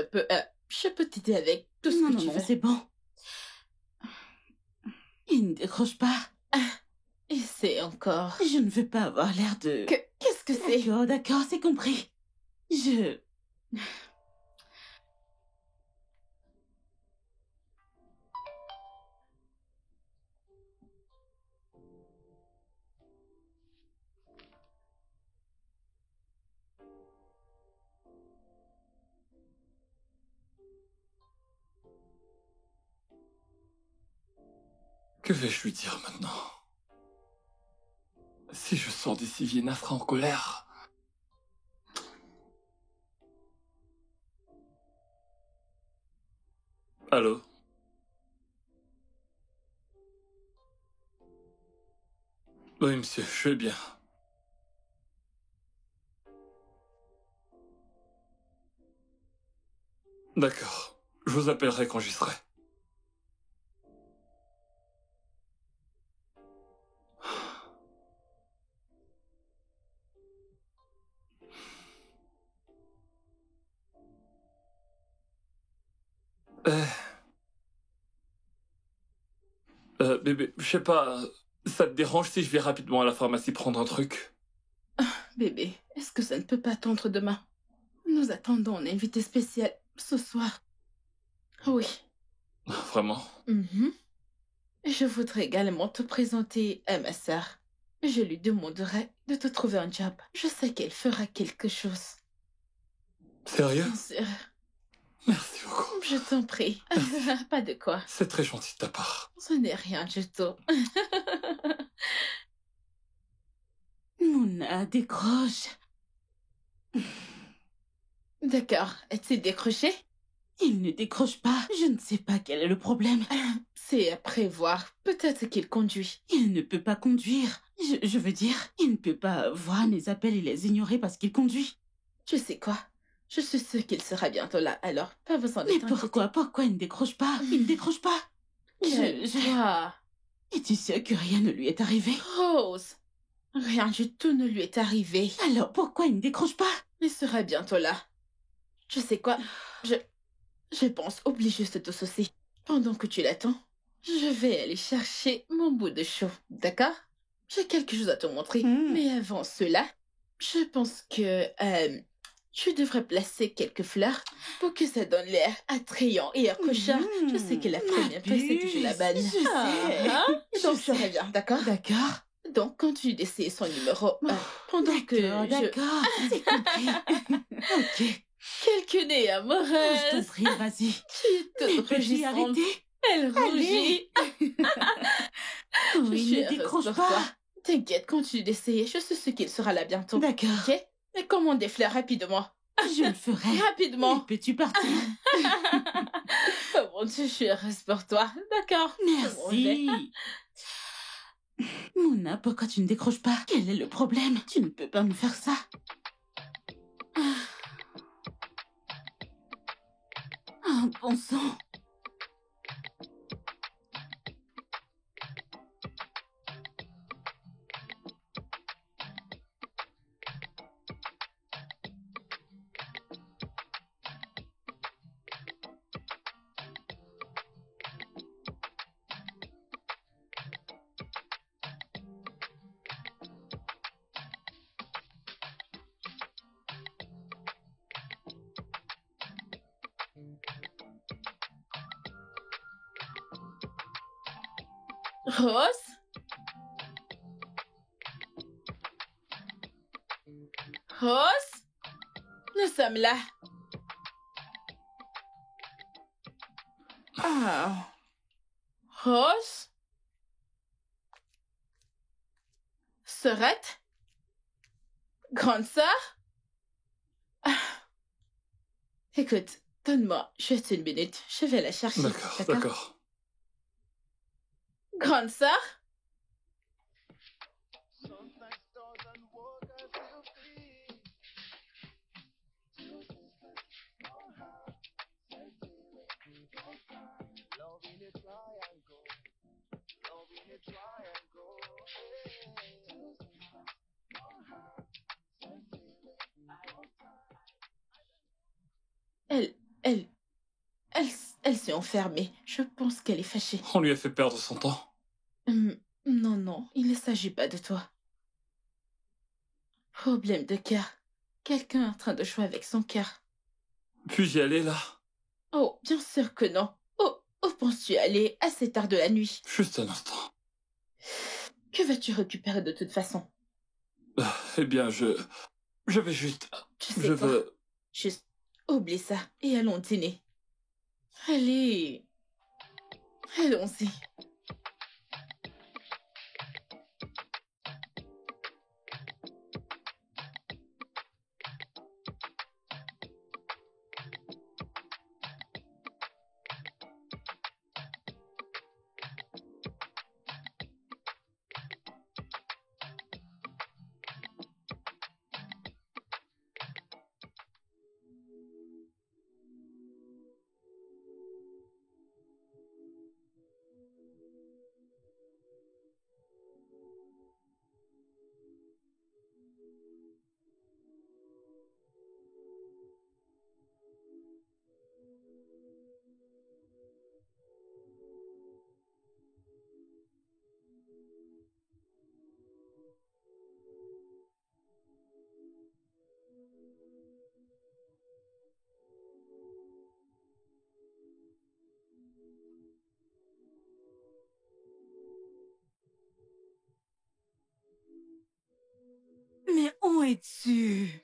je peux t'aider avec tout ce Non, que non, tu non, veux. c'est bon. Il ne décroche pas. Essaie encore. Je ne veux pas avoir l'air de... Qu'est-ce que c'est? D'accord, d'accord, c'est compris. Je... Que vais-je lui dire maintenant? Si je sors d'ici, Vienna sera en colère. Allô? Oui, monsieur, je vais bien. D'accord. Je vous appellerai quand j'y serai. Bébé, je sais pas, ça te dérange si je vais rapidement à la pharmacie prendre un truc? Bébé, est-ce que ça ne peut pas attendre demain? Nous attendons un invité spécial ce soir. Oui. Vraiment? Mhm. Je voudrais également te présenter à ma sœur. Je lui demanderai de te trouver un job. Je sais qu'elle fera quelque chose. Sérieux? Bien sûr. Merci beaucoup. Je t'en prie. Pas de quoi. C'est très gentil de ta part. Ce n'est rien du tout. Mouna, décroche. D'accord. As-tu décroché? Il ne décroche pas. Je ne sais pas quel est le problème. C'est à prévoir. Peut-être qu'il conduit. Il ne peut pas conduire. Je veux dire, il ne peut pas voir mes appels et les ignorer parce qu'il conduit. Tu sais quoi? Je suis sûre qu'il sera bientôt là, alors pas besoin de Mais t'inquiéter. pourquoi il ne décroche pas? Il ne décroche pas. Calme-toi. Es-tu sûre que rien ne lui est arrivé? Rose, rien du tout ne lui est arrivé. Alors pourquoi il ne décroche pas? Il sera bientôt là. Je sais quoi? Je pense, oublie juste tout ceci. Pendant que tu l'attends, je vais aller chercher mon bout de chou, d'accord? J'ai quelque chose à te montrer. Mais avant cela, je pense que tu devrais placer quelques fleurs pour que ça donne l'air attrayant et accrocheur. Je sais que la première fois, c'est toujours la bonne. Je sais. Donc je reviens, d'accord? D'accord. Donc continue d'essayer son numéro pendant que D'accord, c'est compris. Ok, Quelqu'un est je t'en amoureuse. prie, vas-y. Tu es toute Mais peux-tu rougissante. arrêter? Elle rougit. Je Oui, suis ne heureuse décroche pour pas. toi. T'inquiète, continue d'essayer. Je suis sûre qu'il sera là bientôt. D'accord, Ok? Mais commande des fleurs rapidement. je le ferai. Mais Rapidement. peux-tu partir? Oh mon Dieu, je suis heureuse pour toi. D'accord. Merci. Mouna, pourquoi tu ne décroches pas? Quel est le problème? Tu ne peux pas me faire ça. Ah, bon sang. Rose? Rose? Nous sommes là. Ah. Rose? Sœurette? Grande sœur? Ah. Écoute, donne-moi juste une minute. Je vais la chercher. D'accord, d'accord. Grande sœur? Elle, elle, elle, elle s'est enfermée. Je pense qu'elle est fâchée. On lui a fait perdre son temps. Non, non, il ne s'agit pas de toi. Problème de cœur. Quelqu'un en train de jouer avec son cœur. Puis-je y aller, là? Oh, bien sûr que non. Où penses-tu aller à cette heure de la nuit? Juste un instant. Que vas-tu récupérer de toute façon? Eh bien, je vais juste... Tu sais Je quoi? veux... Juste, oublie ça et allons dîner. Allez. Allons-y. Mais où es-tu?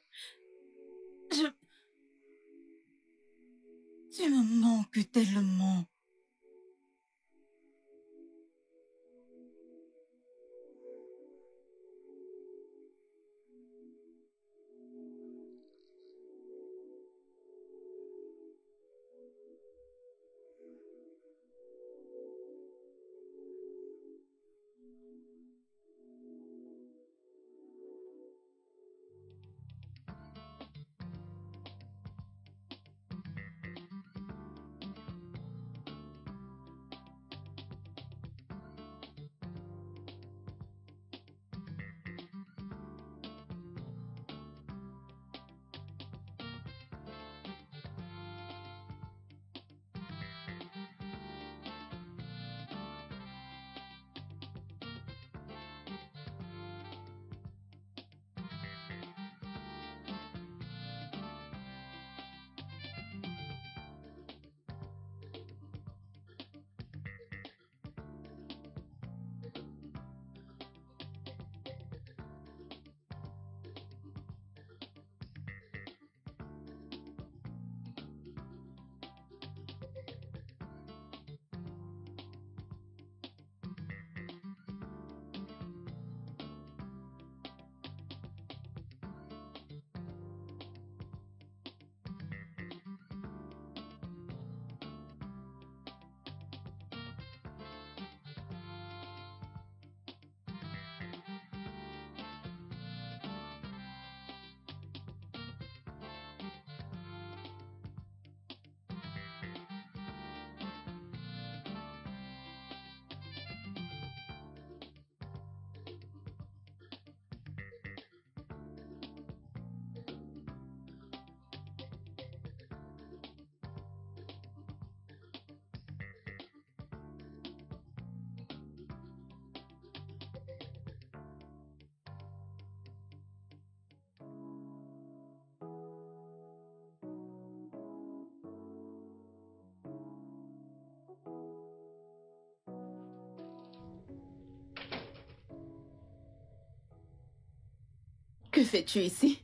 Tu me manques tellement. Que fais-tu ici?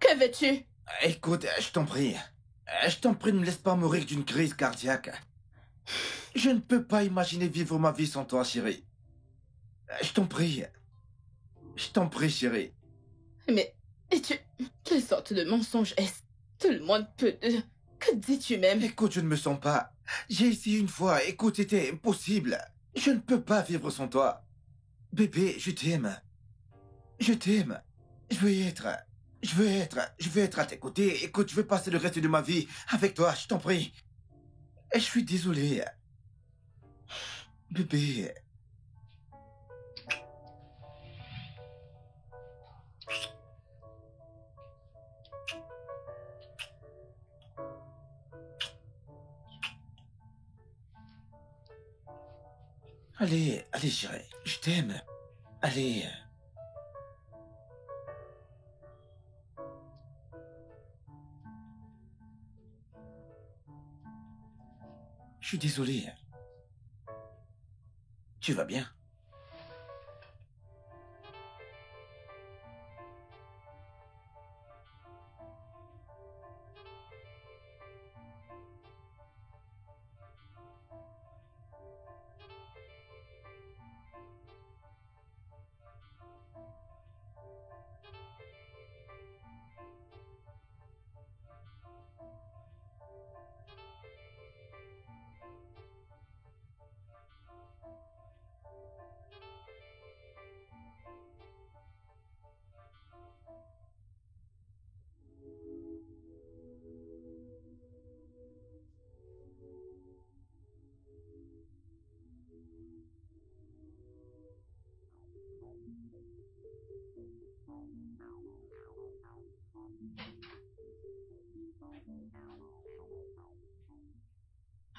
Que veux-tu? Écoute, je t'en prie. Je t'en prie, ne me laisse pas mourir d'une crise cardiaque. Je ne peux pas imaginer vivre ma vie sans toi, chérie. Je t'en prie. Je t'en prie, chérie. Mais quelle sorte de mensonge est-ce? Tout le monde peut... Que dis-tu même? Écoute, je ne me sens pas. J'ai essayé une fois. Écoute, c'était impossible. Je ne peux pas vivre sans toi. Bébé, je t'aime. Je t'aime. Je veux être à tes côtés. Écoute, je veux passer le reste de ma vie avec toi, je t'en prie. Je suis désolé. Bébé. Allez, allez, chérie, je t'aime. Allez. Je suis désolé. Tu vas bien?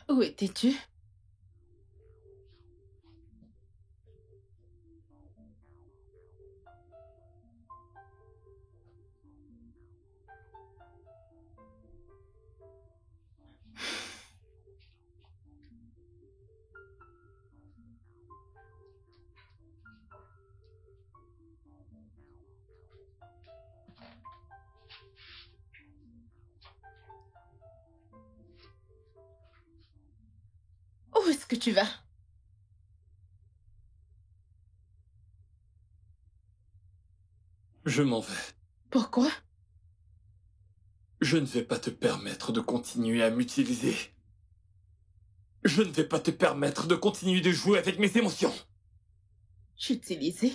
Où étais-tu? Où est-ce que tu vas? Je m'en vais. Pourquoi? Je ne vais pas te permettre de continuer à m'utiliser. Je ne vais pas te permettre de continuer de jouer avec mes émotions. J'utilisais?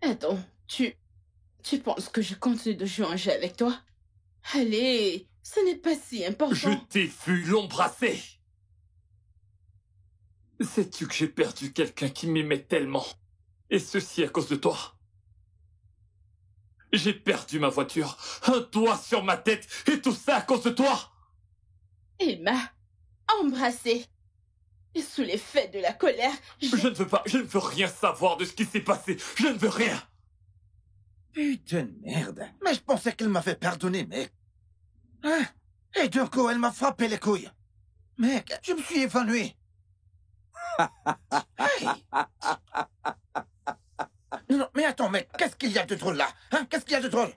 Attends, tu penses que je continue de jouer un jeu avec toi? Allez, ce n'est pas si Je important. t'ai vu l'embrasser. Sais-tu que j'ai perdu quelqu'un qui m'aimait tellement? Et ceci à cause de toi. J'ai perdu ma voiture, un toit sur ma tête, et tout ça à cause de toi. Il m'a embrassé. Et sous l'effet de la colère, Je ne veux rien savoir de ce qui s'est passé. Je ne veux rien. Putain de merde. Mais je pensais qu'elle m'avait pardonné, mec. Hein? Et d'un coup, elle m'a frappé les couilles. Mec, je me suis évanoui. Hey! Non, non, mais attends, mec, qu'est-ce qu'il y a de drôle là? Hein? Qu'est-ce qu'il y a de drôle?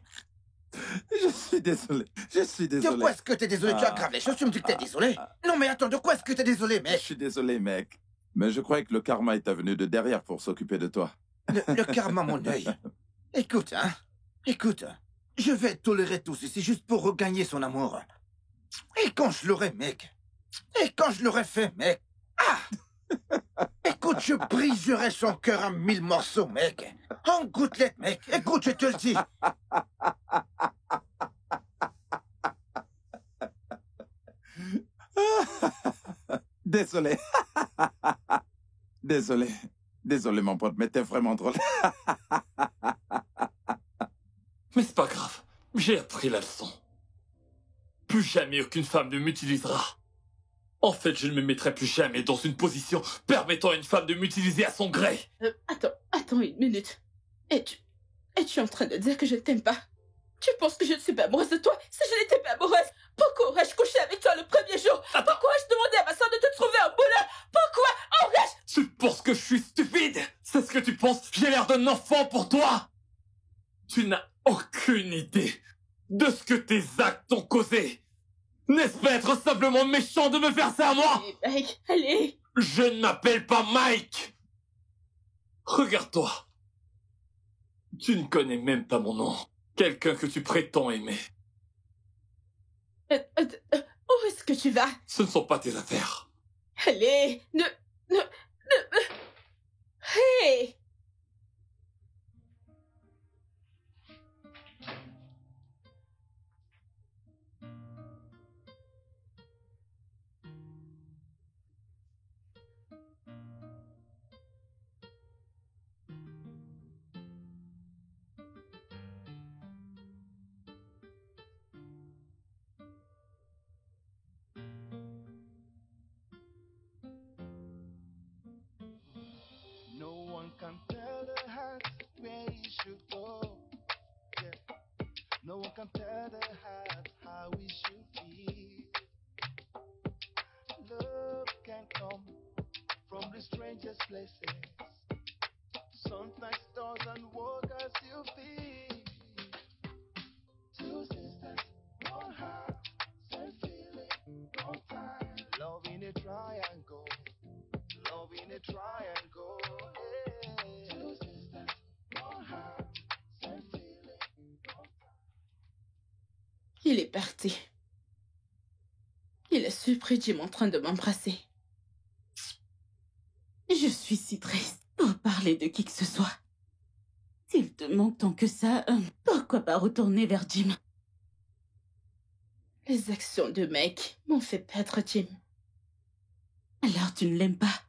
Je suis désolé. Je suis De désolé. quoi est-ce que t'es désolé? Tu aggraves les choses, tu me dis que t'es désolé? Non, mais attends, de quoi est-ce que t'es désolé, Je mec? suis désolé, mec. Mais je croyais que le karma était venu de derrière pour s'occuper de toi. Le karma, mon œil. Écoute, hein. Écoute, je vais tolérer tout ceci juste pour regagner son amour. Et quand je l'aurai, mec. Et quand je l'aurai fait, mec. Ah! Écoute, je briserai son cœur en 1000 morceaux, mec. En gouttelettes, mec. Écoute, je te le dis. Désolé. Désolé. Désolé, mon pote, mais t'es vraiment drôle. Mais c'est pas grave. J'ai appris la leçon. Plus jamais aucune femme ne m'utilisera. En fait, je ne me mettrai plus jamais dans une position permettant à une femme de m'utiliser à son gré. Attends une minute. Es-tu en train de dire que je ne t'aime pas? Tu penses que je ne suis pas amoureuse de toi? Si je n'étais pas amoureuse, pourquoi aurais-je couché avec toi le premier jour? Attends. Pourquoi ai-je demandé à ma soeur de te trouver un boulot? Pourquoi aurais-je... Tu penses que je suis stupide? C'est ce que tu penses? J'ai l'air d'un enfant pour toi? Tu n'as aucune idée de ce que tes actes ont causé. N'est-ce pas être simplement méchant de me faire ça à moi? Allez, Mike, allez. Je ne m'appelle pas Mike. Regarde-toi. Tu ne connais même pas mon nom. Quelqu'un que tu prétends aimer. Où est-ce que tu vas? Ce ne sont pas tes affaires. Allez, Hey! Il est parti. Il a surpris Jim en train de m'embrasser. Je suis si triste pour parler de qui que ce soit. S'il te manque tant que ça, pourquoi pas retourner vers Jim? Les actions de mec m'ont fait perdre Jim. Alors tu ne l'aimes pas?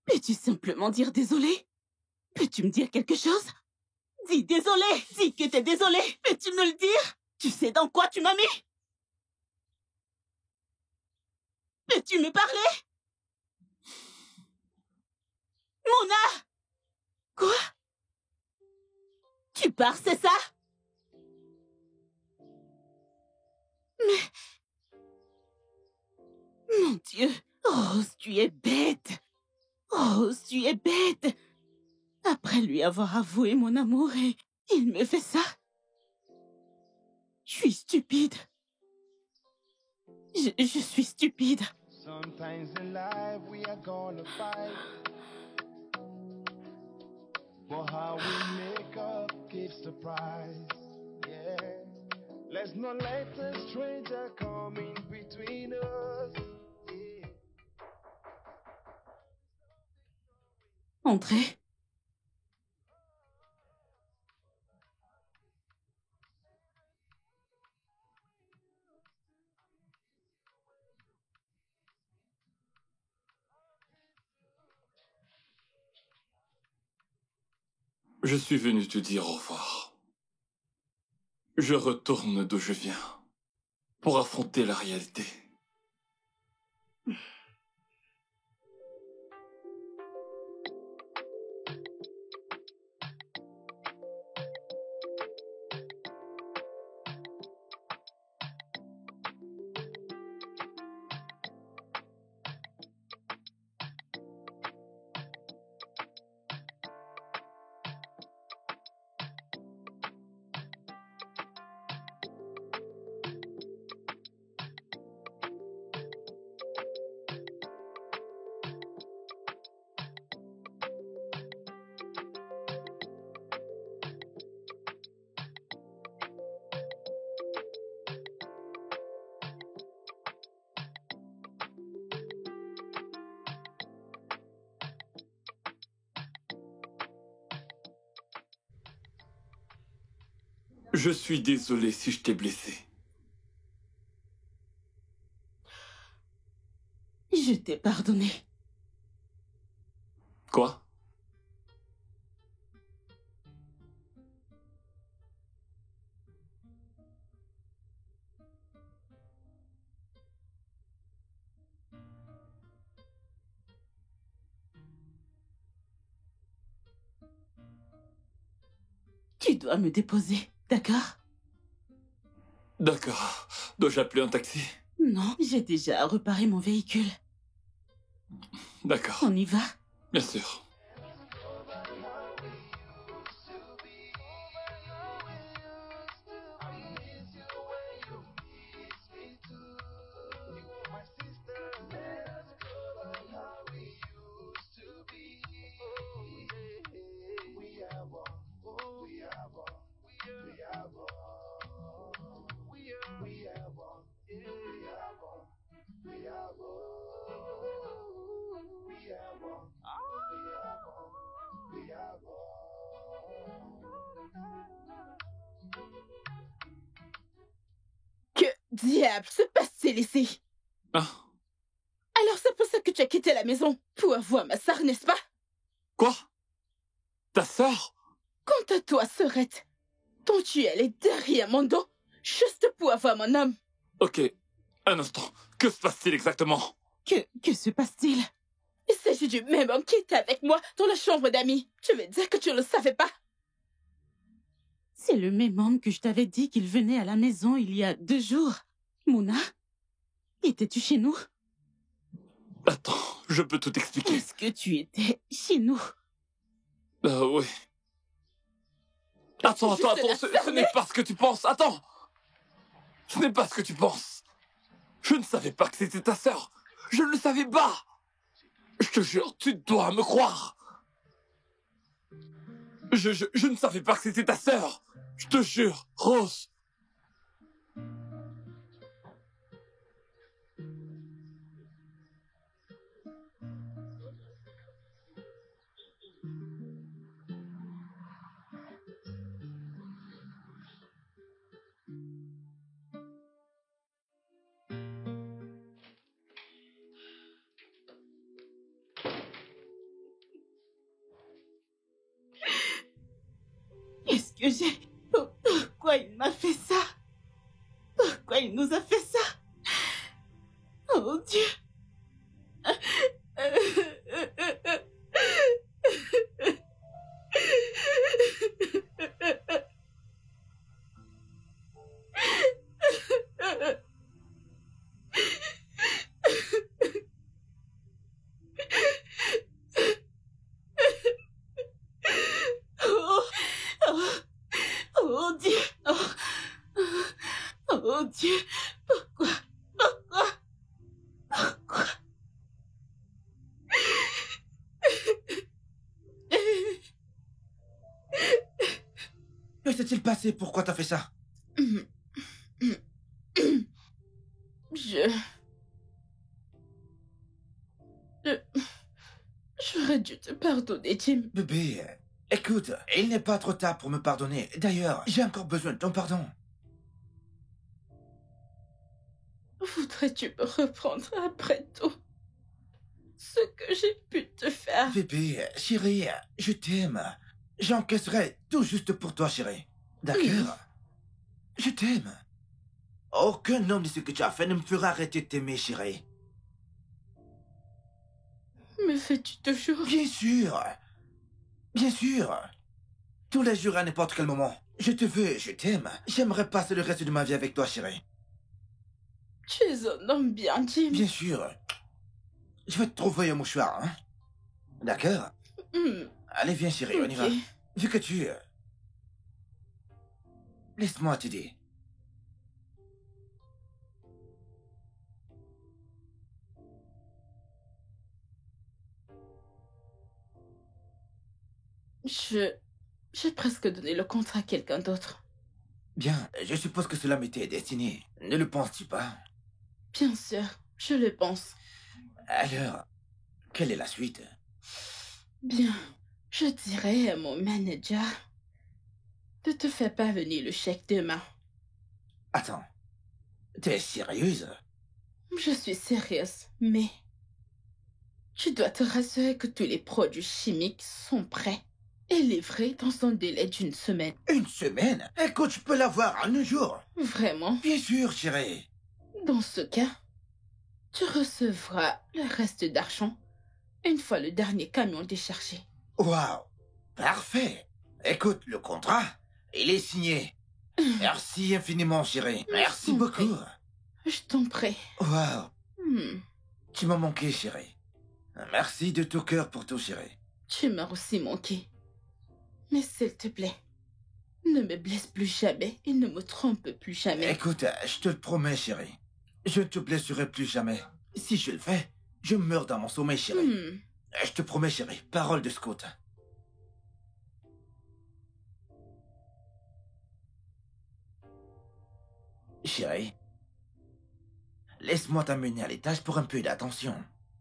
Peux-tu simplement dire désolé? Peux-tu me dire quelque chose? Dis désolé! Dis que t'es désolé! Peux-tu me le dire? Tu sais dans quoi tu m'as mis? Peux-tu me parler? Mona! Quoi? Tu pars, c'est ça? Mais... Mon Dieu! Rose, tu es bête! Rose, tu es bête! Après lui avoir avoué mon amour et il me fait ça? Je suis stupide. Je suis stupide. Sometimes in life we are gonna fight, but how we make up keeps the prize. Yeah, let's not let a stranger come in between us. Yeah. Entrez. Je suis venu te dire au revoir. Je retourne d'où je viens pour affronter la réalité. Je suis désolé si je t'ai blessé. Je t'ai pardonné. Quoi? Tu dois me déposer, d'accord? D'accord. Dois-je appeler un taxi? Non, j'ai déjà réparé mon véhicule. D'accord. On y va? Bien sûr. diable se passe-t-il ici? Ah, Alors c'est pour ça que tu as quitté la maison, pour avoir ma sœur, n'est-ce pas? quoi? Ta sœur? Quant à toi, sœurette, ton duel est derrière mon dos, juste pour avoir mon homme. Ok, un instant. Que se passe-t-il exactement? Que se passe-t-il? Il s'agit du même homme qui était avec moi dans la chambre d'amis. Tu veux dire que tu ne le savais pas? C'est le même homme que je t'avais dit qu'il venait à la maison il y a 2 jours. Mouna, étais-tu chez nous? Attends, je peux tout expliquer. Est-ce que tu étais chez nous? Oui. Attends, juste la ce fermer. n'est pas ce que tu penses. Attends. Ce n'est pas ce que tu penses. Je ne savais pas que c'était ta sœur. Je ne le savais pas. Je te jure, tu dois me croire. Je ne savais pas que c'était ta sœur. Je te jure, Rose. Qu'est-ce que j'ai... Pourquoi il m'a fait ça? Pourquoi il nous a fait ça? Oh Dieu! Oh, oh, oh Dieu! Oh, oh Dieu! Pourquoi? Pourquoi? Pourquoi? Que s'est-il passé? Pourquoi t'as fait ça? J'aurais dû te pardonner, Jim. Bébé, écoute, il n'est pas trop tard pour me pardonner. D'ailleurs, j'ai encore besoin de ton pardon. Voudrais-tu me reprendre après tout ce que j'ai pu te faire? Bébé, chérie, je t'aime. J'encaisserai tout juste pour toi, chérie. D'accord? Je t'aime. Aucun homme de ce que tu as fait ne me fera arrêter de t'aimer, chérie. Me fais-tu toujours? Bien sûr. Bien sûr. Tous les jours, à n'importe quel moment. Je te veux, je t'aime. J'aimerais passer le reste de ma vie avec toi, chérie. Tu es un homme bien, Jim. Bien sûr. Je vais te trouver un mouchoir, hein? D'accord? Allez, viens, chérie, on y va. Ok. Vu que tu... Laisse-moi t'aider. J'ai presque donné le contrat à quelqu'un d'autre. Bien, je suppose que cela m'était destiné. Ne le penses-tu pas? Bien sûr, je le pense. Alors, quelle est la suite? Bien, je dirais à mon manager de te faire parvenir le chèque demain. Attends, t'es sérieuse? Je suis sérieuse, mais tu dois te rassurer que tous les produits chimiques sont prêts et livrés dans un délai d'1 semaine. 1 semaine? Écoute, je peux l'avoir en 1 jour. Vraiment? Bien sûr, chérie. Dans ce cas, tu recevras le reste d'argent une fois le dernier camion déchargé. Waouh, parfait. Écoute, le contrat, il est signé. Merci infiniment, chérie. Merci t'en prie. beaucoup. Je t'en prie. Waouh, Hmm, tu m'as manqué, chérie. Merci de tout cœur pour tout, chérie. Tu m'as aussi manqué. Mais s'il te plaît, ne me blesse plus jamais et ne me trompe plus jamais. Écoute, je te le promets, chérie. Je ne te blesserai plus jamais. Si je le fais, je meurs dans mon sommeil, chérie. Je te promets, chérie. Parole de scout. Chérie, laisse-moi t'amener à l'étage pour un peu d'attention.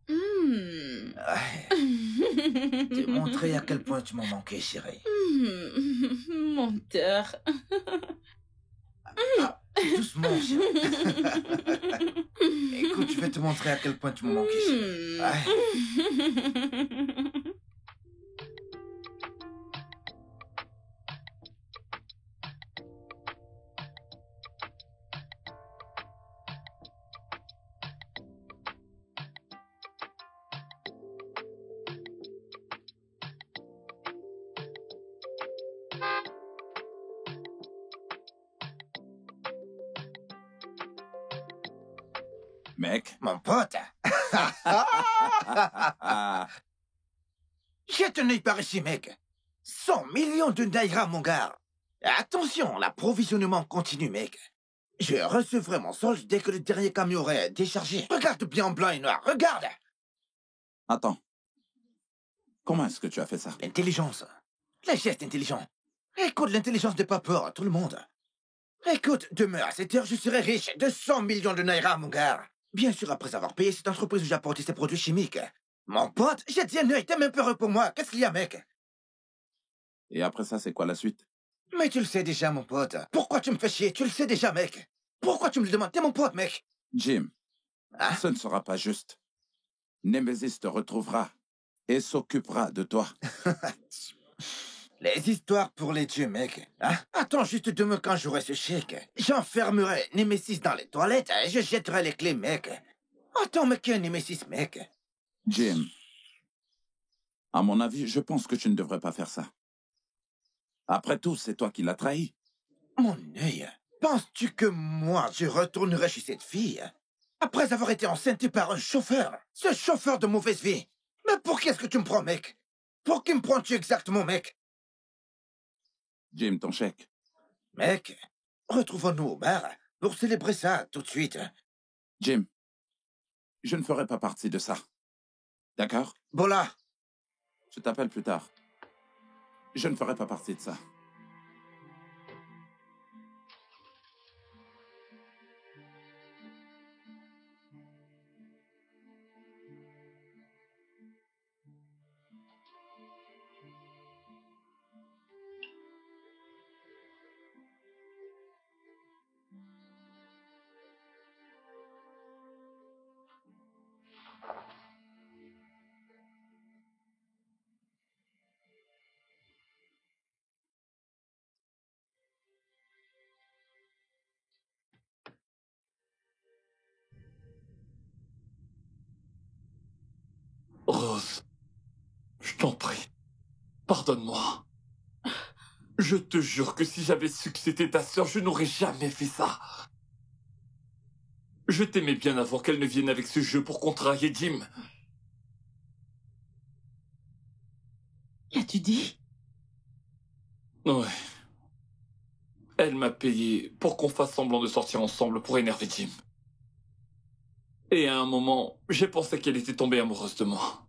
Ouais, te montrer à quel point tu m'as manqué, chérie. Menteur. doucement. Écoute, je vais te montrer à quel point tu me manques ici. Ouais. Mec. Mon pote. Jette un œil par ici, mec. 100 millions de naira, mon gars. Attention, l'approvisionnement continue, mec. Je recevrai mon solde dès que le dernier camion aurait déchargé. Regarde bien en blanc et noir, regarde. Attends. Comment est-ce que tu as fait ça? L'intelligence. Les gestes intelligents. Écoute, l'intelligence n'est pas peur à tout le monde. Écoute, demain à 7 heures, je serai riche de 100 millions de naira, mon gars. Bien sûr, après avoir payé cette entreprise où j'ai apporté ses produits chimiques. Mon pote, j'ai dit un œil, t'es même peureux pour moi. Qu'est-ce qu'il y a, mec? Et après ça, c'est quoi la suite? Mais tu le sais déjà, mon pote. Pourquoi tu me fais chier? Tu le sais déjà, mec. Pourquoi tu me le demandes? T'es mon pote, mec. Jim, Hein? ce ne sera pas juste. Nemesis te retrouvera et s'occupera de toi. Les histoires pour les dieux, mec. Hein? Attends juste demain quand j'aurai ce chèque. J'enfermerai Nemesis dans les toilettes et je jetterai les clés, mec. Attends, mais qui est un Nemesis, mec? Jim, à mon avis, je pense que tu ne devrais pas faire ça. Après tout, c'est toi qui l'as trahi. Mon œil. Penses-tu que moi, je retournerai chez cette fille? Après avoir été enceinte par un chauffeur. Ce chauffeur de mauvaise vie. Mais pour qui est-ce que tu me prends, mec? Pour qui me prends-tu exactement, mec? Jim, ton chèque. Mec, retrouvons-nous au bar pour célébrer ça tout de suite. Jim, je ne ferai pas partie de ça. D'accord? Bola, Je t'appelle plus tard. Je ne ferai pas partie de ça. Rose, je t'en prie, pardonne-moi. Je te jure que si j'avais su que c'était ta sœur, je n'aurais jamais fait ça. Je t'aimais bien avant qu'elle ne vienne avec ce jeu pour contrarier Jim. Qu'as-tu dit? Ouais. Elle m'a payé pour qu'on fasse semblant de sortir ensemble pour énerver Jim. Et à un moment, j'ai pensé qu'elle était tombée amoureuse de moi.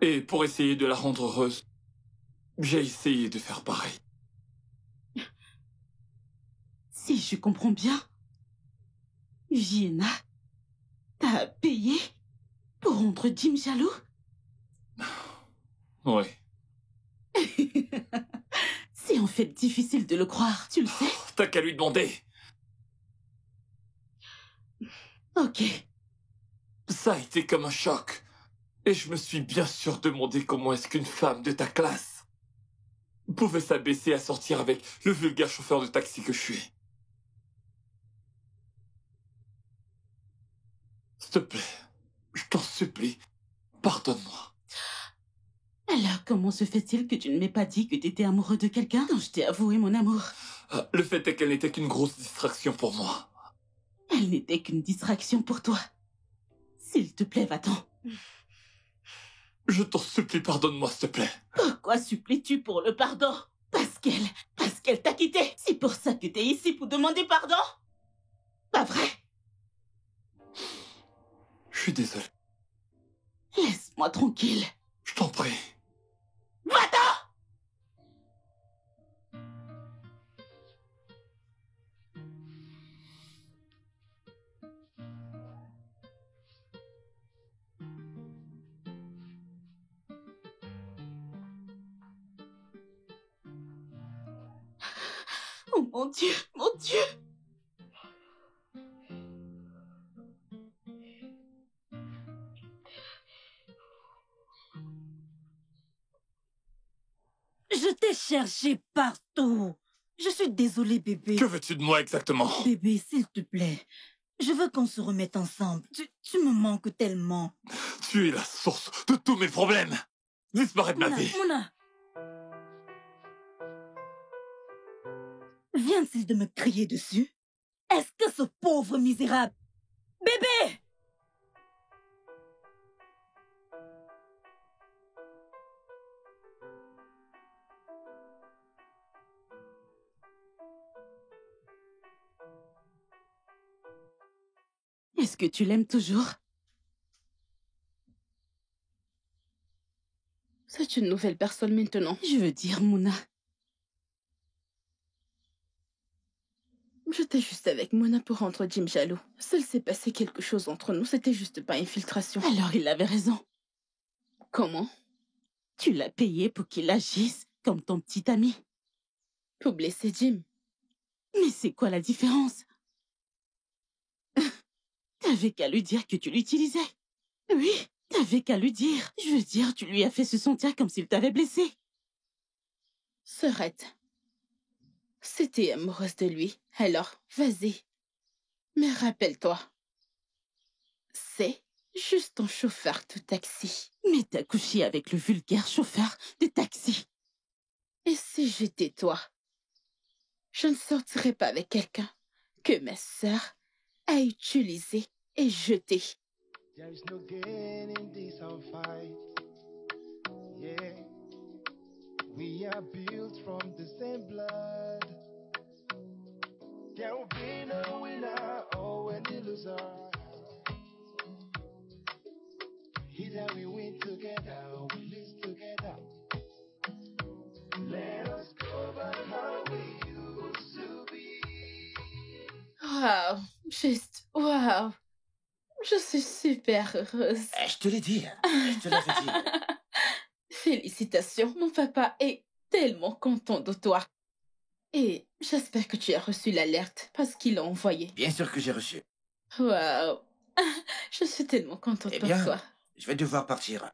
Et pour essayer de la rendre heureuse, j'ai essayé de faire pareil. Si je comprends bien, Vienna t'a payé pour rendre Jim jaloux? Ouais. C'est en fait difficile de le croire, tu le sais? T'as qu'à lui demander. Ok. Ça a été comme un choc. Et je me suis bien sûr demandé comment est-ce qu'une femme de ta classe pouvait s'abaisser à sortir avec le vulgaire chauffeur de taxi que je suis. S'il te plaît, je t'en supplie, pardonne-moi. Alors, comment se fait-il que tu ne m'aies pas dit que t'étais amoureux de quelqu'un dont je t'ai avoué mon amour? Le fait est qu'elle n'était qu'une grosse distraction pour moi. Elle n'était qu'une distraction pour toi. S'il te plaît, va-t'en. Je t'en supplie, pardonne-moi, s'il te plaît. Pourquoi supplies-tu pour le pardon? Parce qu'elle t'a quitté. C'est pour ça que t'es ici pour demander pardon? Pas vrai? Je suis désolé. Laisse-moi tranquille. Je t'en prie. Va-t'en! Oh mon Dieu, mon Dieu! Je t'ai cherché partout. Je suis désolée, bébé. Que veux-tu de moi exactement? Bébé, s'il te plaît. Je veux qu'on se remette ensemble. Tu me manques tellement. Tu es la source de tous mes problèmes. Disparais de ma vie. Mouna. Vient-il de me crier dessus? Est-ce que ce pauvre misérable... Bébé! Est-ce que tu l'aimes toujours? C'est une nouvelle personne maintenant. Je veux dire, Mouna. J'étais juste avec Mona pour rendre Jim jaloux. Seul s'est passé quelque chose entre nous, c'était juste pas infiltration. Alors il avait raison. Comment? Tu l'as payé pour qu'il agisse comme ton petit ami. Pour blesser Jim. Mais c'est quoi la différence? T'avais qu'à lui dire que tu l'utilisais. Oui, t'avais qu'à lui dire. Je veux dire, tu lui as fait se sentir comme s'il t'avait blessé. Sœurette, si t'es amoureuse de lui, alors vas-y. Mais rappelle-toi, c'est juste un chauffeur de taxi. Mais t'as couché avec le vulgaire chauffeur de taxi. Et si j'étais toi, je ne sortirais pas avec quelqu'un que ma sœur a utilisé et jeté. There is no gain in this our fight. Yeah, we are built from the same blood. There will be no winner or any loser. Either we win together or we lose together. Let us go back how we used to be. Waouh, juste, waouh. Je suis super heureuse. Je te l'ai dit. Je te l'avais dit. Félicitations, mon papa est tellement content de toi. Et j'espère que tu as reçu l'alerte parce qu'il l'a envoyé. Bien sûr que j'ai reçu. Waouh. Je suis tellement contente Eh pour bien, toi. je vais devoir partir.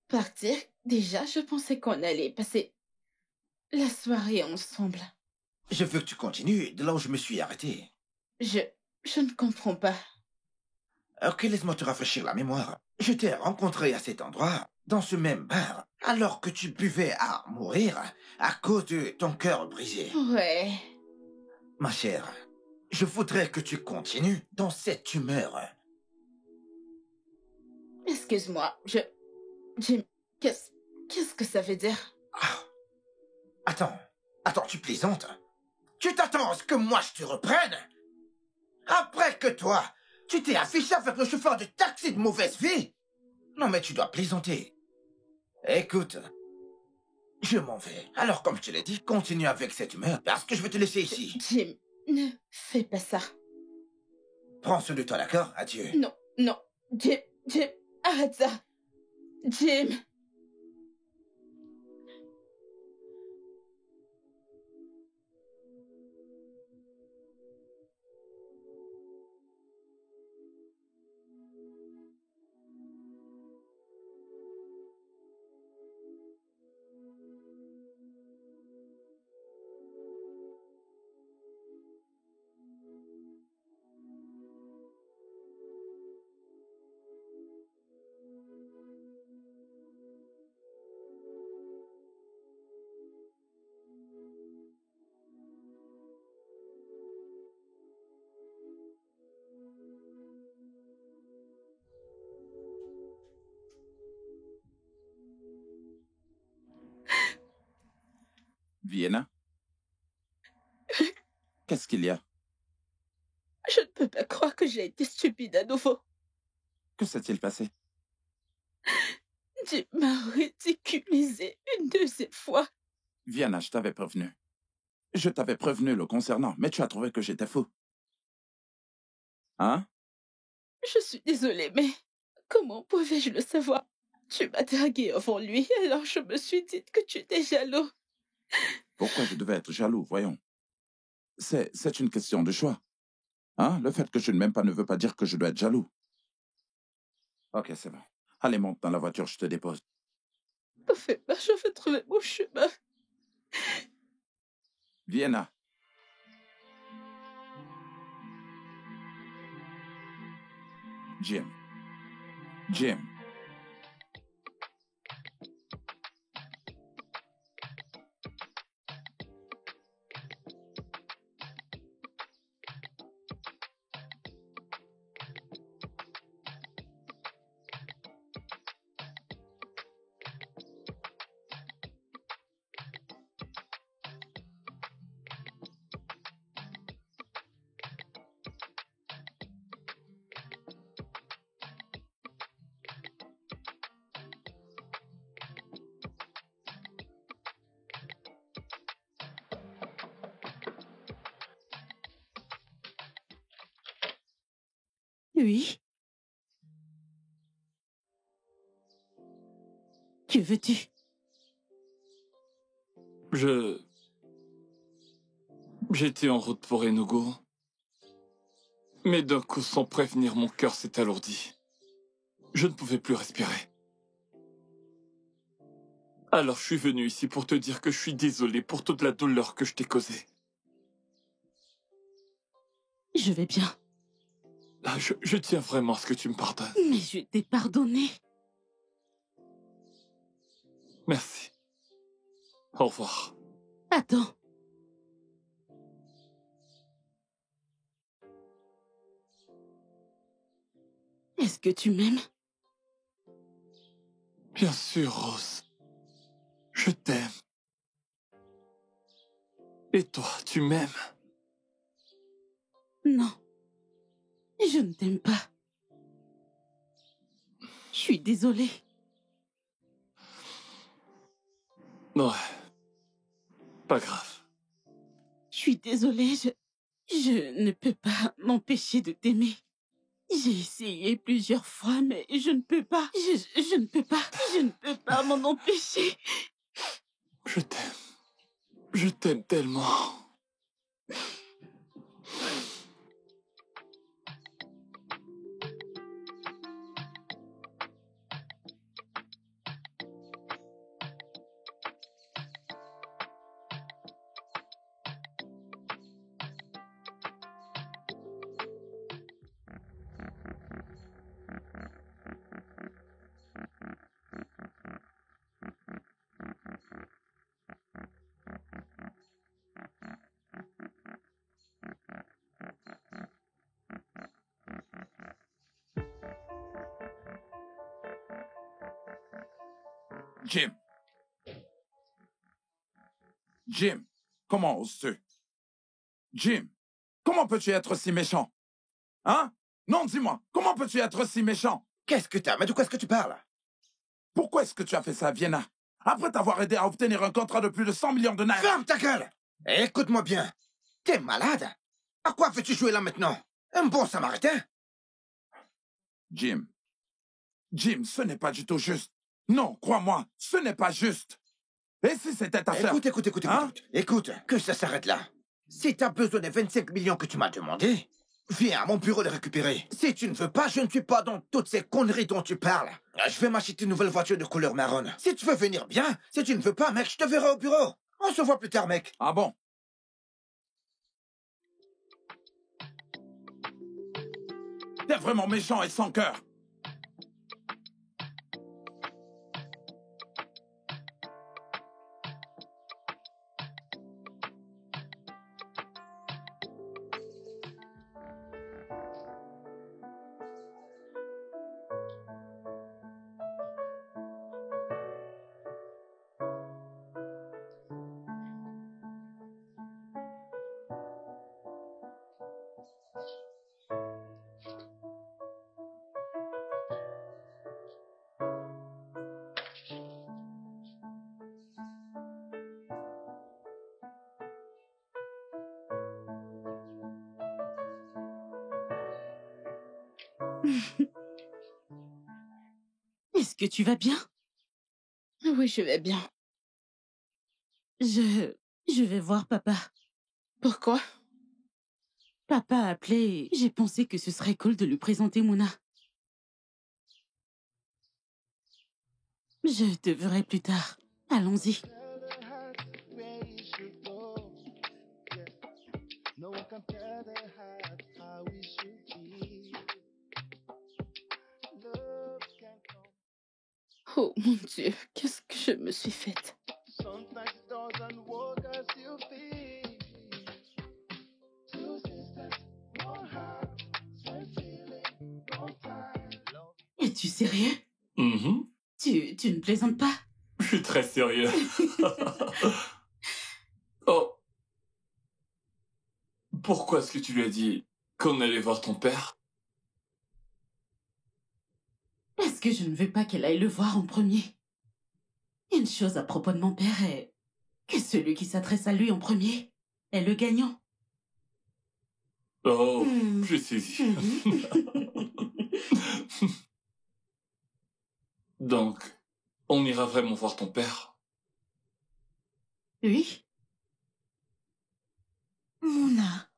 Partir? Déjà, je pensais qu'on allait passer la soirée ensemble. Je veux que tu continues de là où je me suis arrêté. Je ne comprends pas. Ok, laisse-moi te rafraîchir la mémoire. Je t'ai rencontré à cet endroit, dans ce même bar, alors que tu buvais à mourir à cause de ton cœur brisé. Ouais. Ma chère, je voudrais que tu continues dans cette humeur. Excuse-moi, Jim, qu'est-ce que ça veut dire? Ah. Attends, tu plaisantes? Tu t'attends à ce que moi je te reprenne? Après que toi, tu t'es affiché avec le chauffeur de taxi de mauvaise vie? Non mais tu dois plaisanter. Écoute, je m'en vais. Alors comme je te l'ai dit, continue avec cette humeur parce que je vais te laisser ici. Jim, ne fais pas ça. Prends soin de toi, d'accord? Adieu. Non, Jim, arrête ça. Jim. Vienna? Qu'est-ce qu'il y a? Je ne peux pas croire que j'ai été stupide à nouveau. Que s'est-il passé? Jim m'a ridiculisé une deuxième fois. Vienna, je t'avais prévenu. Je t'avais prévenu le concernant, mais tu as trouvé que j'étais fou. Hein? Je suis désolée, mais comment pouvais-je le savoir? Tu m'as dragué avant lui, alors je me suis dit que tu étais jaloux. Pourquoi je devais être jaloux, voyons? C'est une question de choix. Hein? Le fait que je ne m'aime pas ne veut pas dire que je dois être jaloux. Ok, c'est bon. Allez, monte dans la voiture, je te dépose. Ne fais pas, je vais trouver mon chemin. Vienna. Jim. Jim. Oui. Que veux-tu? J'étais en route pour Enugu. Mais d'un coup, sans prévenir, mon cœur s'est alourdi. Je ne pouvais plus respirer. Alors je suis venu ici pour te dire que je suis désolé pour toute la douleur que je t'ai causée. Je vais bien. Ah, je tiens vraiment à ce que tu me pardonnes. Mais je t'ai pardonné. Merci. Au revoir. Attends. Est-ce que tu m'aimes? Bien sûr, Rose. Je t'aime. Et toi, tu m'aimes? Non. Je ne t'aime pas. Je suis désolée. Ouais. Pas grave. Je suis désolée. Je ne peux pas m'empêcher de t'aimer. J'ai essayé plusieurs fois, mais je ne peux pas. Je ne peux pas. Je ne peux pas m'en empêcher. Je t'aime. Je t'aime tellement. Jim. Jim, comment oses-tu? Jim, comment peux-tu être si méchant? Hein? Non, dis-moi, comment peux-tu être si méchant? Qu'est-ce que t'as? Mais de quoi est-ce que tu parles? Pourquoi est-ce que tu as fait ça à Vienna? Après t'avoir aidé à obtenir un contrat de plus de 100 millions de naira. Ferme ta gueule! Et écoute-moi bien. T'es malade? À quoi veux-tu jouer là maintenant? Un bon samaritain? Jim. Jim, ce n'est pas du tout juste. Non, crois-moi, ce n'est pas juste. Et si c'était ta sœur? Écoute, que ça s'arrête là. Si t'as besoin des 25 millions que tu m'as demandé, viens à mon bureau les récupérer. Si tu ne veux pas, je ne suis pas dans toutes ces conneries dont tu parles. Je vais m'acheter une nouvelle voiture de couleur marron. Si tu veux venir, bien. Si tu ne veux pas, mec, je te verrai au bureau. On se voit plus tard, mec. Ah bon? T'es vraiment méchant et sans cœur. Est-ce que tu vas bien? Oui, je vais bien. Je vais voir papa. Pourquoi? Papa a appelé et j'ai pensé que ce serait cool de lui présenter Mouna. Je te verrai plus tard. Allons-y. Tell the heart where you should go. Oh mon Dieu, qu'est-ce que je me suis faite? Sometimes it doesn't work as you feel. Two sisters, one heart, same feeling, no time. Love. Es-tu sérieux? Mhm. Tu ne plaisantes pas? Je suis très sérieux. Oh, pourquoi est-ce que tu lui as dit qu'on allait voir ton père? Parce que je ne veux pas qu'elle aille le voir en premier. Une chose à propos de mon père est que celui qui s'adresse à lui en premier est le gagnant. Oh, Hmm. j'ai saisi. Donc, on ira vraiment voir ton père? Oui. Mouna.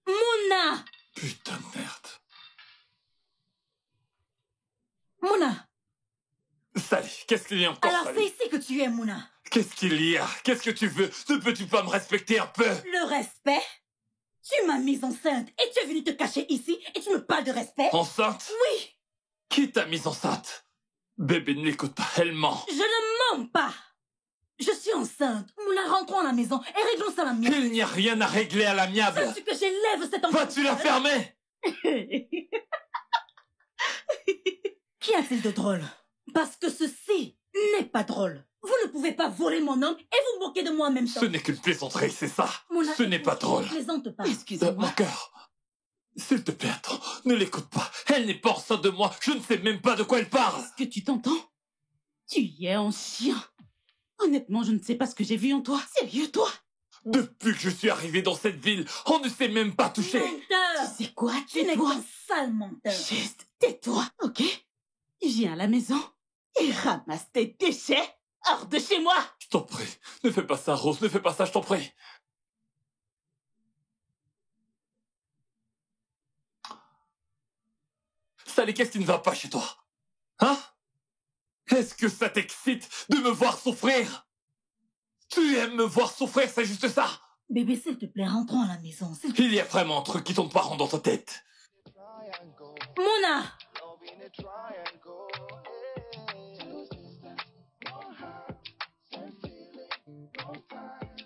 Mouna. Putain de merde. Mouna. Sally, qu'est-ce qu'il y a encore, Alors Sally? c'est ici que tu es, Mouna. Qu'est-ce qu'il y a? Qu'est-ce que tu veux? Ne peux-tu pas me respecter un peu? Le respect? Tu m'as mise enceinte et tu es venu te cacher ici et tu me parles de respect? Enceinte? Oui. Qui t'a mise enceinte? Bébé ne l'écoute pas, elle ment. Je ne mens pas. Je suis enceinte. Mouna, rentrons à la maison et réglons ça à l'amiable. Il n'y a rien à régler à l'amiable. Veux-tu que j'élève cet enfant? Vas-tu la fermer? Qu'y a-t-il de drôle? Parce que ceci n'est pas drôle. Vous ne pouvez pas voler mon homme et vous moquer de moi en même temps. Ce n'est qu'une plaisanterie, c'est ça. Mouna, Ce n'est pas drôle. Je plaisante pas. Excusez-moi. Mon cœur. S'il te plaît, attends. Ne l'écoute pas. Elle n'est pas enceinte de moi. Je ne sais même pas de quoi elle parle. Est-ce que tu t'entends? Tu y es en chien. Honnêtement, je ne sais pas ce que j'ai vu en toi. Sérieux, toi? Depuis que je suis arrivé dans cette ville, on ne s'est même pas touché. Menteur. Tu sais quoi? Tu n'es Tais-toi. qu'un sale menteur. Juste, tais-toi, ok? Viens à la maison et ramasse tes déchets hors de chez moi. Je t'en prie. Ne fais pas ça, Rose. Ne fais pas ça, je t'en prie. Sally, qu'est-ce qui ne va pas chez toi? Hein? Est-ce que ça t'excite de me voir souffrir? Tu aimes me voir souffrir, c'est juste ça? Bébé, s'il te plaît, rentrons à la maison. S'il te- Il y a vraiment un truc qui tourne pas rond dans ta tête. Triangle, Mouna. love in a triangle. Yeah. Two sisters, one heart, same feeling, no time.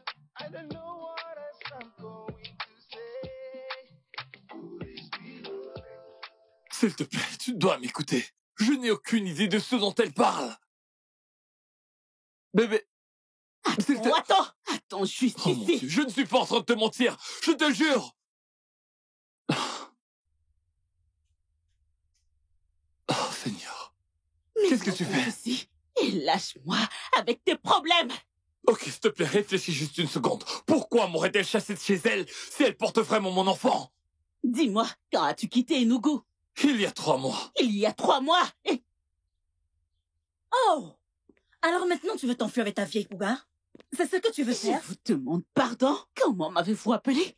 I don't know what else I'm going to say. Could this be love? S'il te plaît, tu dois m'écouter. Je n'ai aucune idée de ce dont elle parle. Bébé, s'il te... Oh, attends, juste Oh mon ici. Dieu, je ne suis pas en train de te mentir. Je te le jure. Oh Seigneur. Qu'est-ce que tu fais? Ici et lâche-moi avec tes problèmes. Ok, s'il te plaît, réfléchis juste une seconde. Pourquoi m'aurait-elle chassé de chez elle si elle porte vraiment mon enfant? Dis-moi, quand as-tu quitté Enugu? Il y a 3 mois. Il y a 3 mois. Et Oh. Alors maintenant, tu veux t'enfuir avec ta vieille cougar? C'est ce que tu veux je faire? vous demande pardon. Comment m'avez-vous appelé?